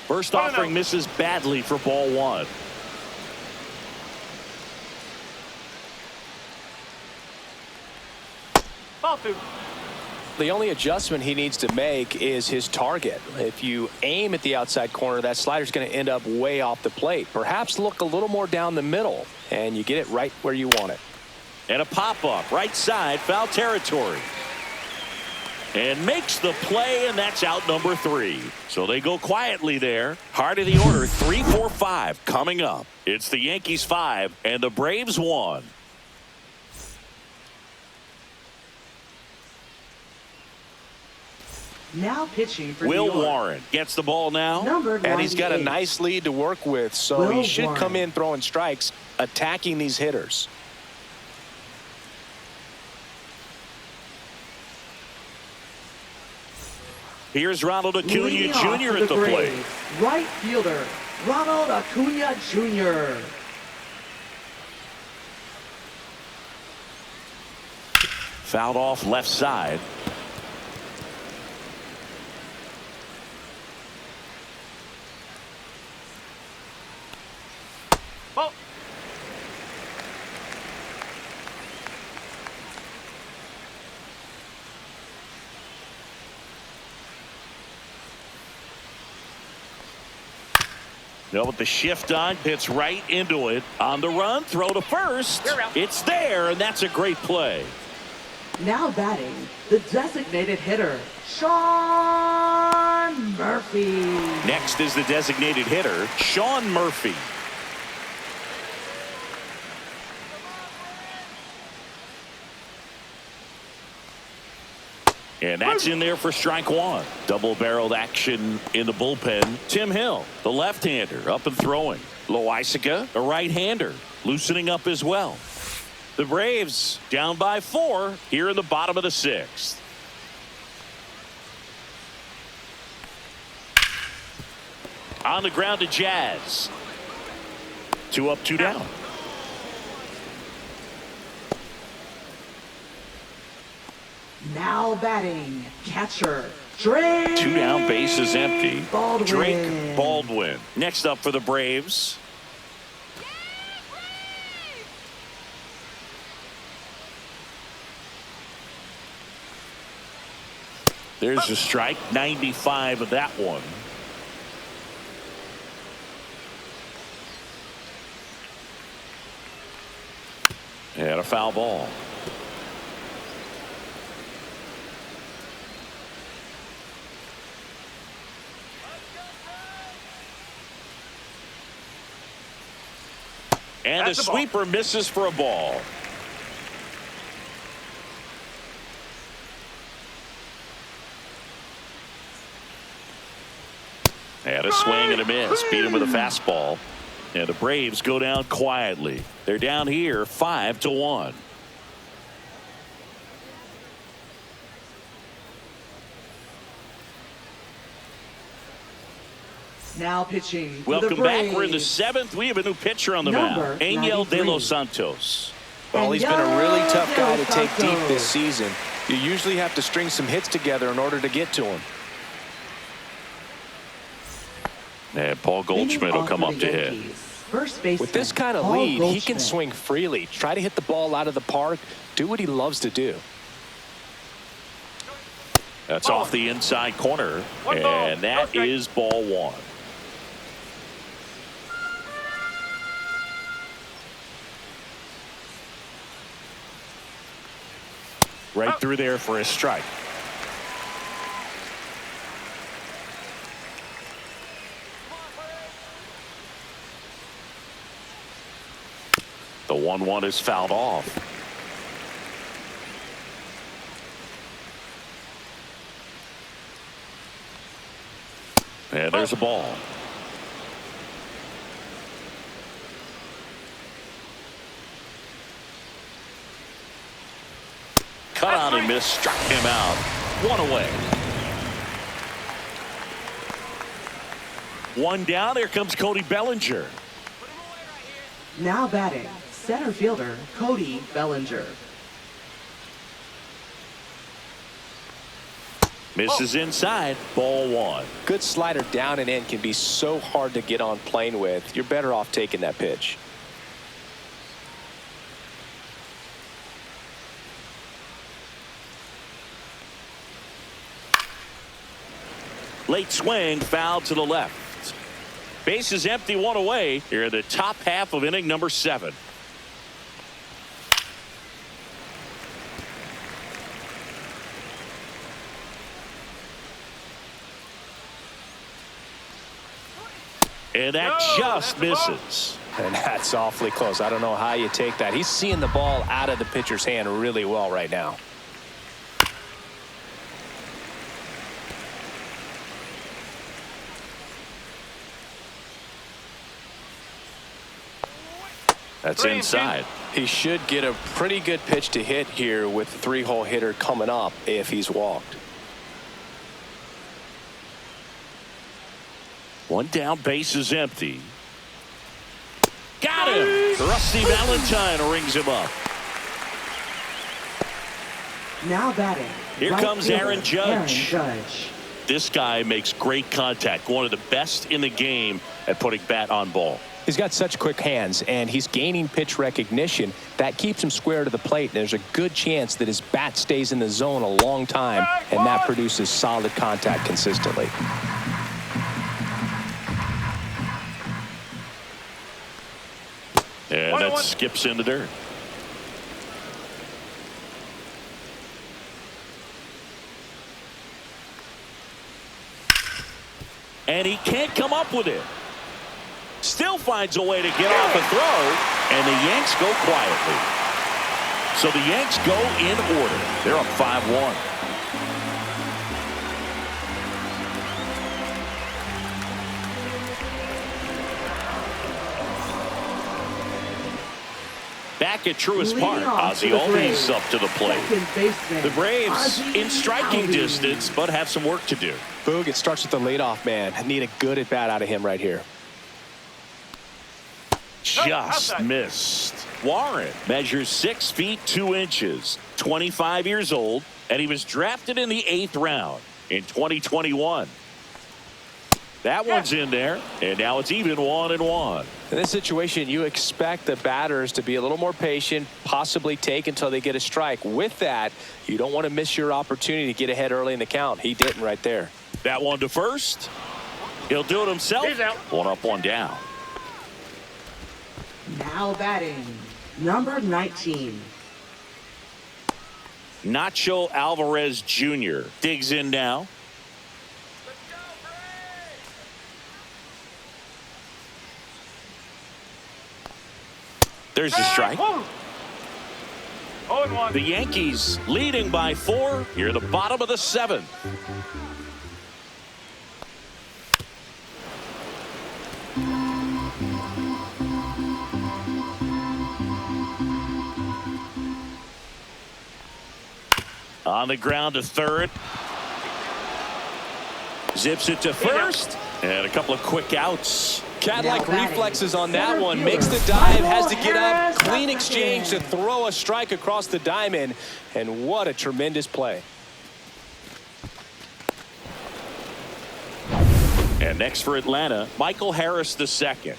First offering misses badly for ball one. Ball two. The only adjustment he needs to make is his target. If you aim at the outside corner, that slider's going to end up way off the plate. Perhaps look a little more down the middle, and you get it right where you want it. And a pop-up right side, foul territory. And makes the play, and that's out number 3. So they go quietly there. Heart of the order, 3, 4, 5 coming up. It's the Yankees 5 and the Braves 1. Now pitching for Will New York. Warren gets the ball now. Number 98. And he's got a nice lead to work with, so Will he should Warren. come in throwing strikes, attacking these hitters. Here's Ronald Acuna Leading off Jr. for at the Braves, plate. right fielder, Ronald Acuna Jr. Fouled off left side. Ball. No, with the shift on, hits right into it. On the run, throw to first. It's there, and that's a great play. Now batting, the designated hitter, Sean Murphy. Next is the designated hitter, Sean Murphy. And that's in there for strike one. Double-barreled action in the bullpen. Tim Hill, the left-hander, up and throwing. Loaisiga, a right-hander, loosening up as well. The Braves down by 4 here in the bottom of the 6th. On the ground to Jazz. 2 up, 2 down. Now batting, catcher, Drake. 2 down, base is empty. Baldwin. Drake Baldwin. Next up for the Braves. There's a strike. 95 of that one. And a foul ball. And the sweeper misses for a ball. And a swing and a miss. Beat him with a fastball. And the Braves go down quietly. They're down here 5-1. Now pitching. Welcome back. We're in the 7th. We have a new pitcher on the mound. Angel De Los Santos. Well, he's been a really tough guy to take deep this season. You usually have to string some hits together in order to get to him. And Paul Goldschmidt will come up to hit. With this kind of lead, he can swing freely. Try to hit the ball out of the park. Do what he loves to do. That's off the inside corner. And that is ball one. Right through there for a strike. The 1-1 is fouled off. And there's a ball. Cut out and missed, struck him out. One away. One down. Here comes Cody Bellinger. Now batting, center fielder Cody Bellinger. Misses inside. Ball one. Good slider down and in can be so hard to get on plane with. You're better off taking that pitch. Late swing, foul to the left. Base is empty, one away. Here in the top half of inning number 7. And that just misses. And that's awfully close. I don't know how you take that. He's seeing the ball out of the pitcher's hand really well right now. That's inside. He should get a pretty good pitch to hit here with the 3-hole hitter coming up if he's walked. One down, base is empty. Got him! Rusty Valentine rings him up. Now batting. Here comes Aaron Judge. Judge. This guy makes great contact. One of the best in the game at putting bat on ball. He's got such quick hands, and he's gaining pitch recognition. That keeps him square to the plate, and there's a good chance that his bat stays in the zone a long time, and that produces solid contact consistently. And that skips in the dirt. And he can't come up with it. Still finds a way to get off a throw, and the Yanks go quietly. So the Yanks go in order. They're up 5-1. Back at Truist Park, Ozzie Albies up to the plate. The Braves in striking distance, but have some work to do. Boog, it starts with the leadoff man. I need a good at-bat out of him right here. Just missed. Warren measures 6 feet 2 inches, 25 years old, and he was drafted in the 8th round in 2021. That one's in there, and now it's even 1-1. In this situation, you expect the batters to be a little more patient, possibly take until they get a strike. With that, you don't want to miss your opportunity to get ahead early in the count. He didn't right there. That one to first. He'll do it himself. He's out. One up, one down. Now batting, number 19. Nacho Alvarez Jr. digs in now. There's the strike. 0-1. The Yankees leading by 4 here at the bottom of the 7th. On the ground to third. Zips it to first. And a couple of quick outs. Cat-like reflexes on that one. Makes the dive, has to get up. Clean exchange to throw a strike across the diamond. And what a tremendous play. And next for Atlanta, Michael Harris II.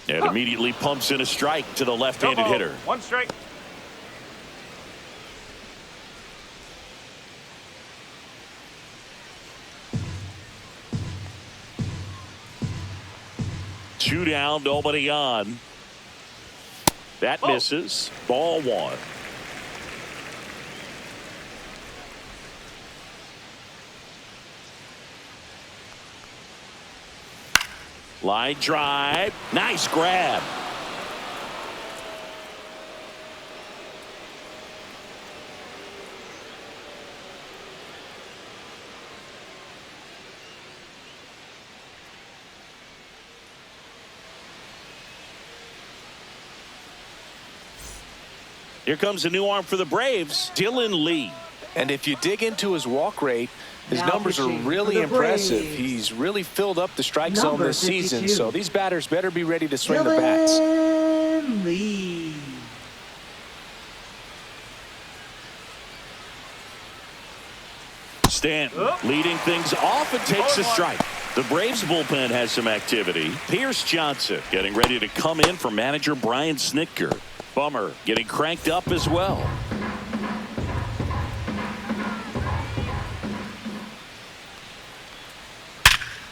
And immediately pumps in a strike to the left-handed hitter. 1 strike. Two down, nobody on. That misses. Ball 1. Line drive. Nice grab. Here comes a new arm for the Braves, Dylan Lee. And if you dig into his walk rate, his numbers are really impressive. He's really filled up the strike zone this season, so these batters better be ready to swing the bats. Dylan Lee. Stanton leading things off and takes a strike. The Braves bullpen has some activity. Pierce Johnson getting ready to come in for manager Brian Snitker. Bummer getting cranked up as well.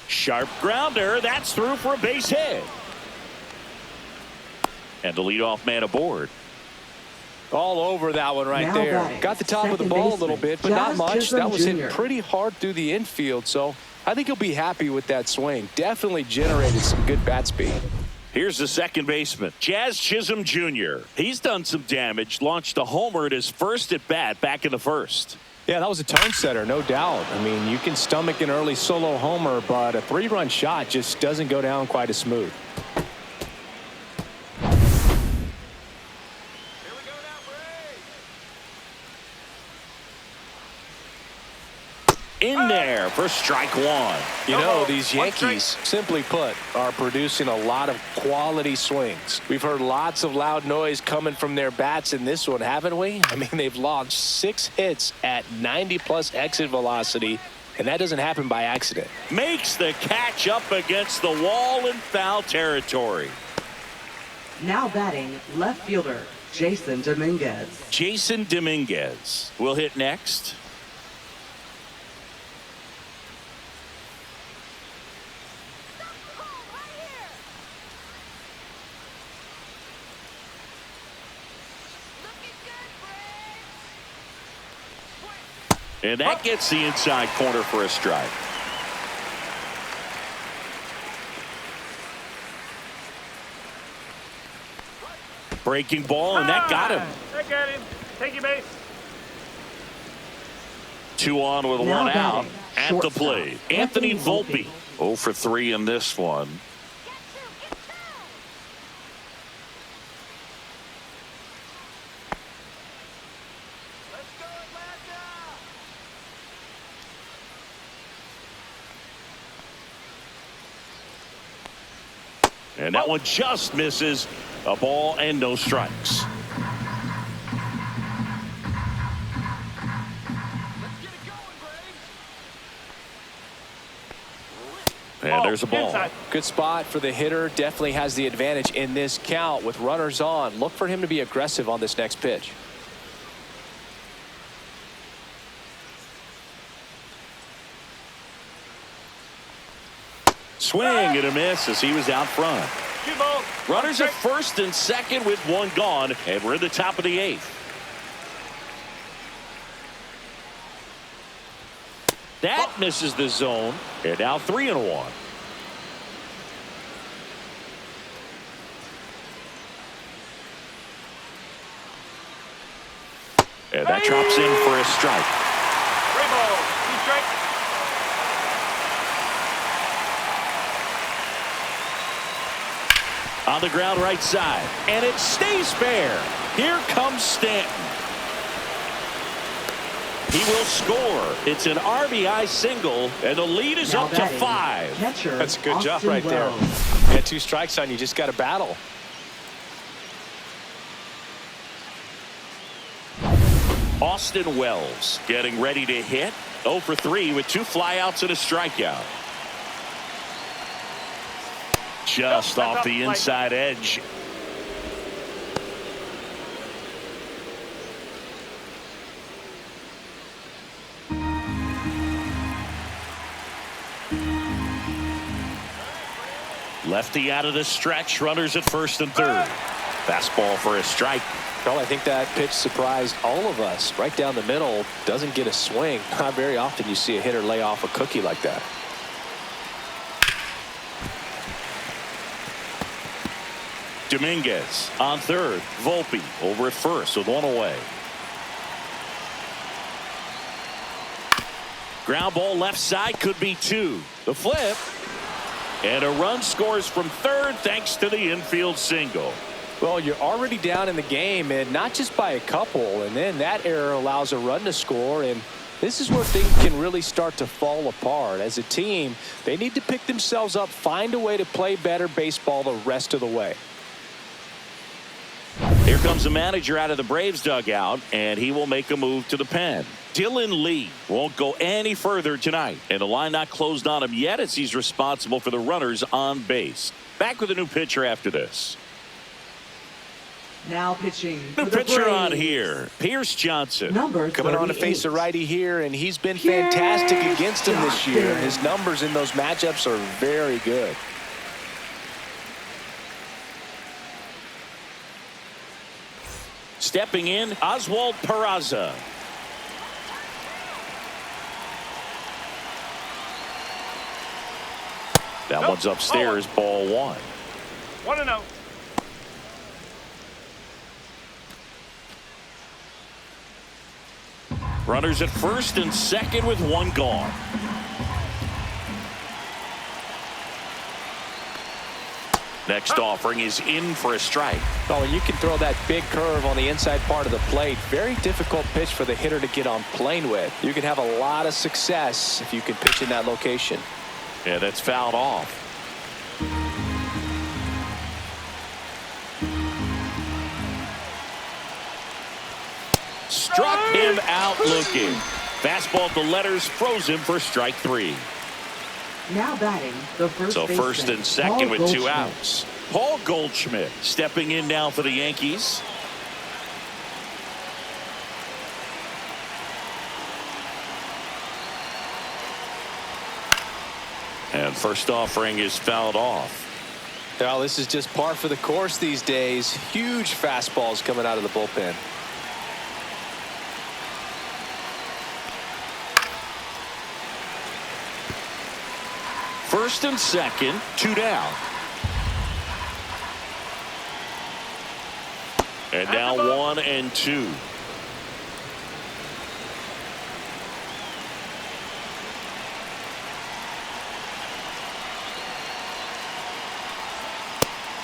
Sharp grounder. That's through for a base hit. And the leadoff man aboard. All over that one right there. Got the top of the ball a little bit, but not much. That was hit pretty hard through the infield, so I think he'll be happy with that swing. Definitely generated some good bat speed. Here's the second baseman, Jazz Chisholm Jr. He's done some damage, launched a homer at his first at bat back in the first. Yeah, that was a tone setter, no doubt. I mean, you can stomach an early solo homer, but a 3-run shot just doesn't go down quite as smooth. In there for strike 1. You know, these Yankees, simply put, are producing a lot of quality swings. We've heard lots of loud noise coming from their bats in this one, haven't we? I mean, they've launched 6 hits at 90+ exit velocity, and that doesn't happen by accident. Makes the catch up against the wall in foul territory. Now batting, left fielder, Jason Dominguez. Jason Dominguez will hit next. And that gets the inside corner for a strike. Breaking ball, and that got him. That got him. Take your base. 2 on with 1 out at the plate. Anthony Volpe. 0 for 3 in this one. And that one just misses. A ball and no strikes. And there's a ball. Inside. Good spot for the hitter. Definitely has the advantage in this count with runners on. Look for him to be aggressive on this next pitch. Swing and a miss as he was out front. 2 balls. Runners at first and second with one gone, and we're in the top of the 8th. That misses the zone, and now 3-1. And that drops in for a strike. 3 balls. 2 strikes. On the ground right side, and it stays fair. Here comes Stanton. He will score. It's an RBI single, and the lead is up to 5. Catcher, That's a good job Austin right there. Wells. Yeah, 2 strikes on you. Just got to battle. Austin Wells getting ready to hit. 0 for 3 with 2 flyouts and a strikeout. Just off the inside edge. Lefty out of the stretch. Runners at first and third. Fastball for a strike. Well, I think that pitch surprised all of us. Right down the middle, doesn't get a swing. Not very often you see a hitter lay off a cookie like that. Dominguez on third. Volpe over at first with 1 away. Ground ball left side, could be 2. The flip. And a run scores from third thanks to the infield single. Well, you're already down in the game, and not just by a couple, and then that error allows a run to score, and this is where things can really start to fall apart. As a team, they need to pick themselves up, find a way to play better baseball the rest of the way. Here comes the manager out of the Braves dugout, and he will make a move to the pen. Dylan Lee won't go any further tonight, and the line not closed on him yet as he's responsible for the runners on base. Back with a new pitcher after this. Now pitching. New for the pitcher on Braves. here, Pierce Johnson. Number Coming on to 38. face a righty here, and he's been fantastic against him this year. His numbers in those matchups are very good. Stepping in, Oswald Peraza. That one's upstairs, ball 1. 1-0. Runners at first and second with 1 gone. Next offering is in for a strike. Oh, and you can throw that big curve on the inside part of the plate. Very difficult pitch for the hitter to get on plane with. You can have a lot of success if you can pitch in that location. Yeah, that's fouled off. Struck him out looking. Fastball at the letters froze him for strike 3. Now batting the first So baseman, first and second Paul with Goldschmidt. 2 outs. Paul Goldschmidt stepping in now for the Yankees. And first offering is fouled off. Well, this is just par for the course these days. Huge fastballs coming out of the bullpen. First and second, 2 down. And now 1 and 2.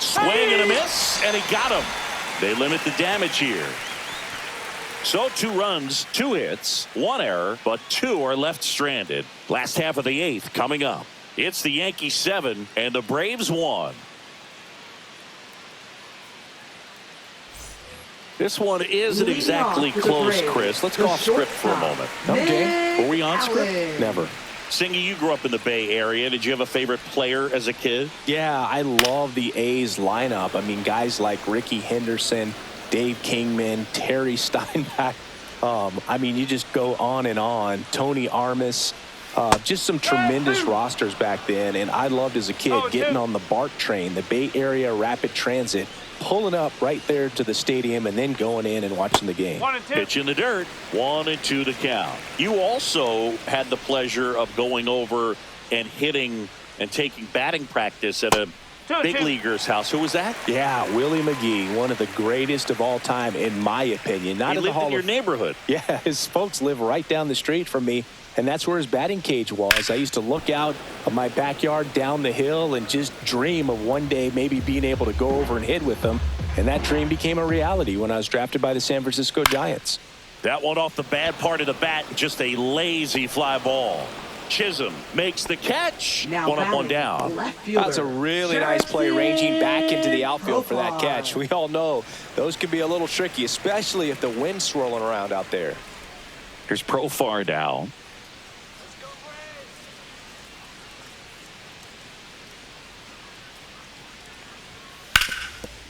Swing and a miss, and he got him. They limit the damage here. So 2 runs, 2 hits, 1 error, but 2 are left stranded. Last half of the 8th coming up. It's the Yankees 7 and the Braves 1. This one isn't exactly close, Chris. Let's go off script for a moment. Okay. Were we on script? Never. Singy, you grew up in the Bay Area. Did you have a favorite player as a kid? Yeah, I love the A's lineup. I mean, guys like Ricky Henderson, Dave Kingman, Terry Steinbach. I mean, you just go on and on. Tony Armas. Just some tremendous rosters back then. And I loved as a kid getting on the BART train, the Bay Area Rapid Transit, pulling up right there to the stadium and then going in and watching the game. 1-2. Pitch in the dirt. 1-2 to count. You also had the pleasure of going over and hitting and taking batting practice at a big leaguer's house. Who was that? Yeah, Willie McGee, one of the greatest of all time, in my opinion. Not He in the lived Hall in your of... neighborhood. Yeah, his folks live right down the street from me, and that's where his batting cage was. I used to look out of my backyard down the hill and just dream of one day maybe being able to go over and hit with them. And that dream became a reality when I was drafted by the San Francisco Giants. That one off the bad part of the bat, just a lazy fly ball. Chisholm makes the catch. Now One up, one batting, down. left fielder, That's a really nice play, ranging back into the outfield for that catch. We all know those can be a little tricky, especially if the wind's swirling around out there. Here's Profar down.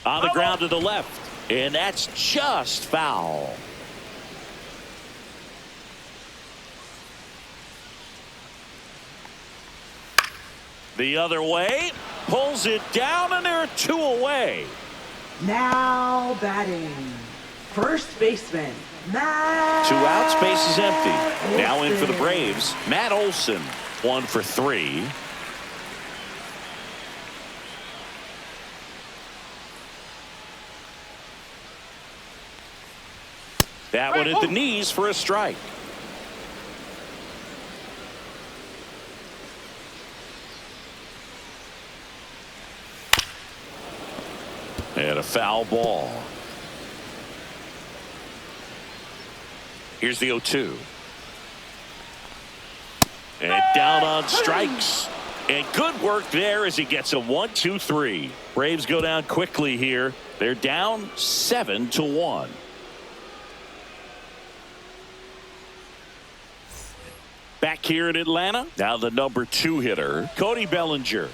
On the ground to the left, and that's just foul. The other way, pulls it down, and there are two away. Now batting, first baseman, Matt. 2 outs, base is empty. Now in for the Olson. Braves, Matt Olson, 1 for 3. That one at the knees for a strike. And a foul ball. Here's the 0-2. And down on strikes. And good work there as he gets a 1-2-3. Braves go down quickly here. They're down 7-1. Back here in Atlanta, now the number 2 hitter, Cody Bellinger.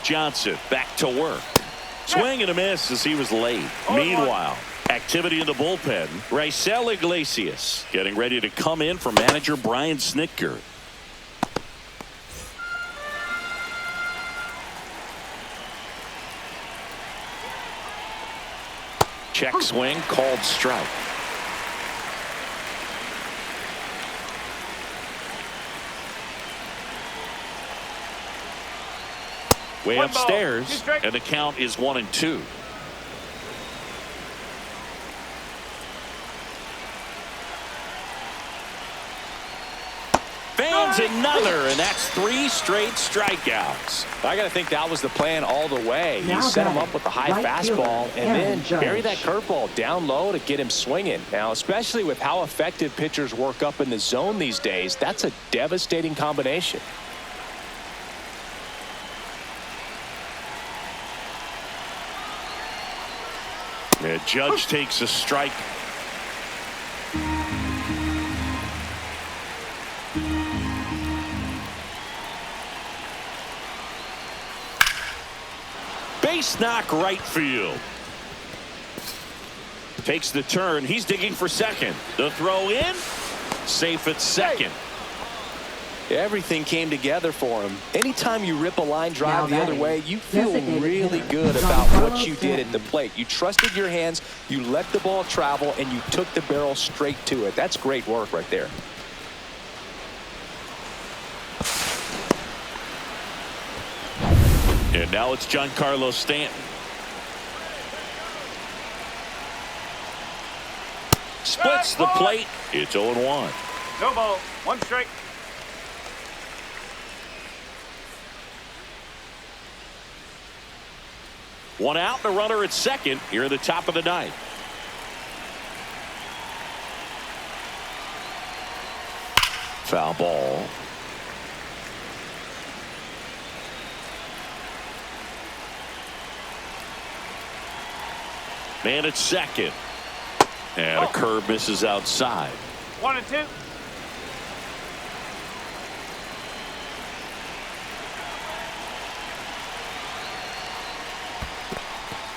Johnson back to work. Swing and a miss as he was late. Meanwhile, activity in the bullpen. Raisel Iglesias getting ready to come in for manager Brian Snitker. Check swing, called strike. Way One ball, upstairs, 2 strikes. and the count is 1-2. Fans another, and that's 3 straight strikeouts. I got to think that was the plan all the way. Now You set him batting, up with a high right fastball fielder, and Aaron then bury Judge. that curveball down low to get him swinging. Now, especially with how effective pitchers work up in the zone these days, that's a devastating combination. And Judge takes a strike. Base knock right field. Takes the turn. He's digging for second. The throw in. Safe at second. Everything came together for him. Anytime you rip a line drive Now the other batting, way, you feel designated really hitter, good John about what Carlos you did at the plate. You trusted your hands, you let the ball travel, and you took the barrel straight to it. That's great work right there. And now it's Giancarlo Stanton. Splits the plate. It's 0-1. No ball. 1 strike. One out, and a runner at second here at the top of the ninth. Foul ball. Man at second. And a curve misses outside. 1 and 2.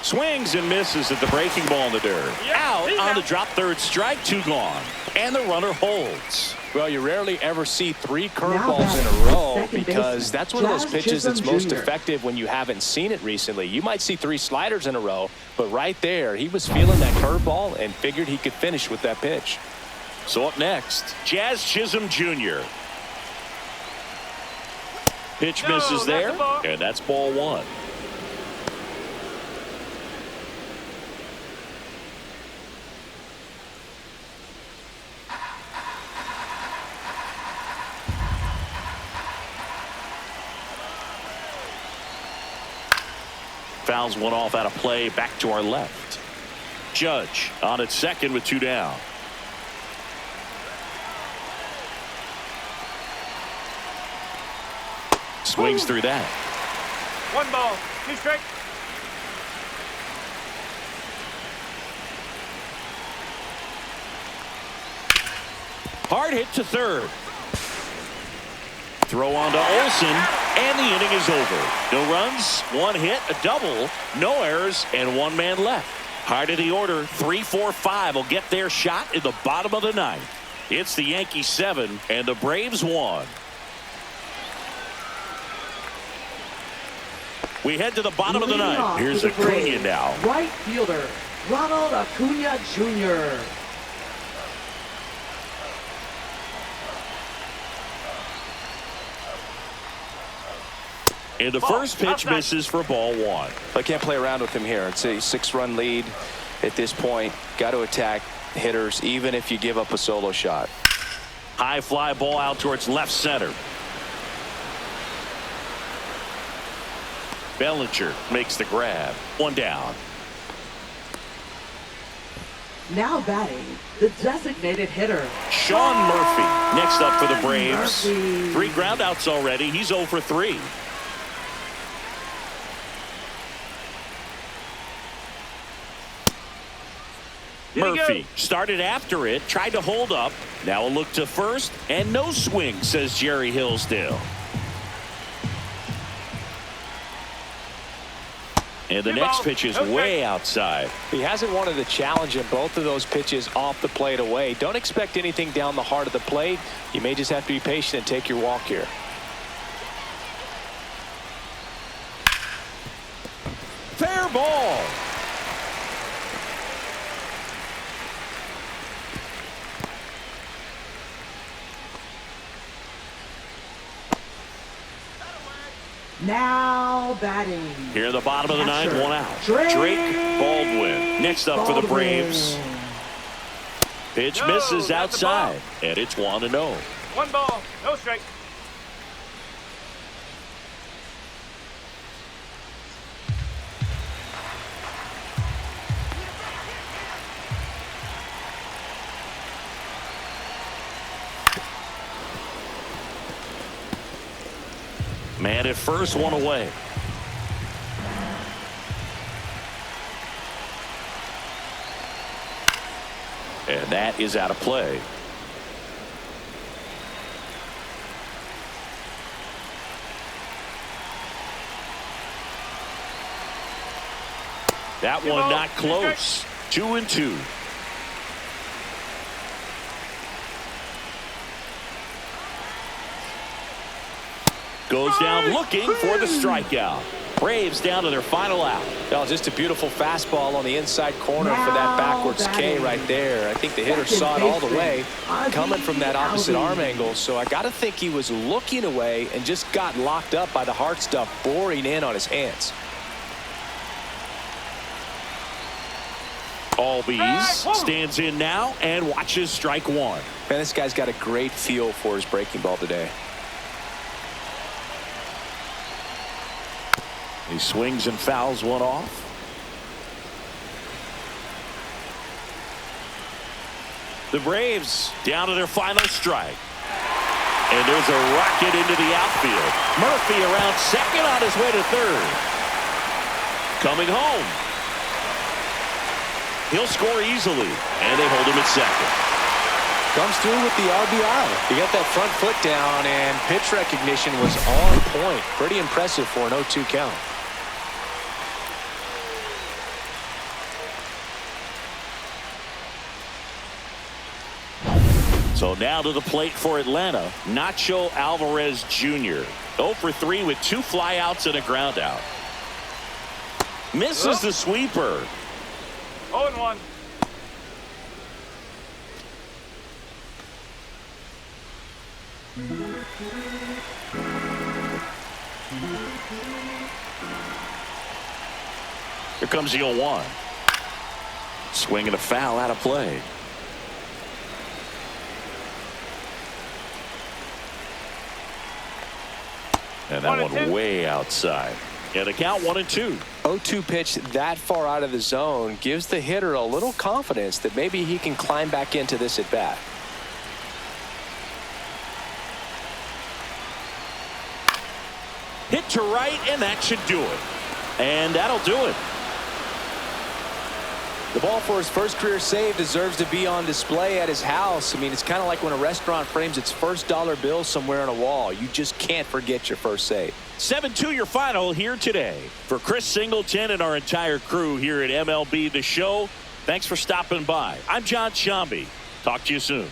Swings and misses at the breaking ball in the dirt. Out on the drop, third strike, 2 gone. And the runner holds. Well, you rarely ever see 3 curveballs in a row because that's one of those pitches that's most effective when you haven't seen it recently. You might see 3 sliders in a row, but right there, he was feeling that curveball and figured he could finish with that pitch. So up next, Jazz Chisholm Jr. Pitch misses there, and that's ball 1. Fouls one off out of play, back to our left. Judge on at second with 2 down. Swings through that. 1 ball, 2 strike. Hard hit to third. Throw on to Olsen, and the inning is over. No runs, 1 hit, a double, no errors, and 1 man left. Hard of the order, 3, 4, 5 will get their shot in the bottom of the 9th. It's the Yankees 7 and the Braves 1. We head to the bottom of the 9th. Here's Acuna now. Right fielder, Ronald Acuna Jr. And the first pitch misses for ball 1. I can't play around with him here. It's a 6-run lead at this point. Got to attack hitters even if you give up a solo shot. High fly ball out towards left center. Bellinger makes the grab. 1 down. Now batting, the designated hitter, Sean Murphy next up for the Braves. Murphy. 3 groundouts already. He's 0 for 3. Murphy started after it, tried to hold up. Now a look to first, and no swing, says Jerry Hillsdale. And the next pitch is way outside. He hasn't wanted the challenge in both of those pitches off the plate away. Don't expect anything down the heart of the plate. You may just have to be patient and take your walk here. Fair ball. now batting. Here in the bottom of the 9th, 1 out. Drake Baldwin next up for the Braves. Pitch misses outside, and it's 1-0. 1 ball, no strike. Man at first, 1 away. And that is out of play. That one not close. 2-2. Goes down looking for the strikeout. Braves down to their final out. Well, just a beautiful fastball on the inside corner for that backwards K right there. I think the hitter saw it all the way coming from that opposite arm angle. So I got to think he was looking away and just got locked up by the hard stuff boring in on his hands. Albies stands in now and watches strike 1. Man, this guy's got a great feel for his breaking ball today. He swings and fouls one off. The Braves down to their final strike. And there's a rocket into the outfield. Murphy around second on his way to third. Coming home. He'll score easily, and they hold him at second. Comes through with the RBI. He got that front foot down, and pitch recognition was on point. Pretty impressive for an 0-2 count. So now to the plate for Atlanta, Nacho Alvarez Jr. 0 for 3 with 2 flyouts and a ground out. Misses the sweeper. 0-1. Here comes the 0-1. Swinging a foul out of play. And that one way outside. And a count 1-2. 0-2 pitch that far out of the zone gives the hitter a little confidence that maybe he can climb back into this at bat. Hit to right, and that should do it. And that'll do it. The ball for his first career save deserves to be on display at his house. I mean, it's kind of like when a restaurant frames its first dollar bill somewhere on a wall. You just can't forget your first save. 7-2 your final here today. For Chris Singleton and our entire crew here at MLB The Show, thanks for stopping by. I'm John Shambi. Talk to you soon.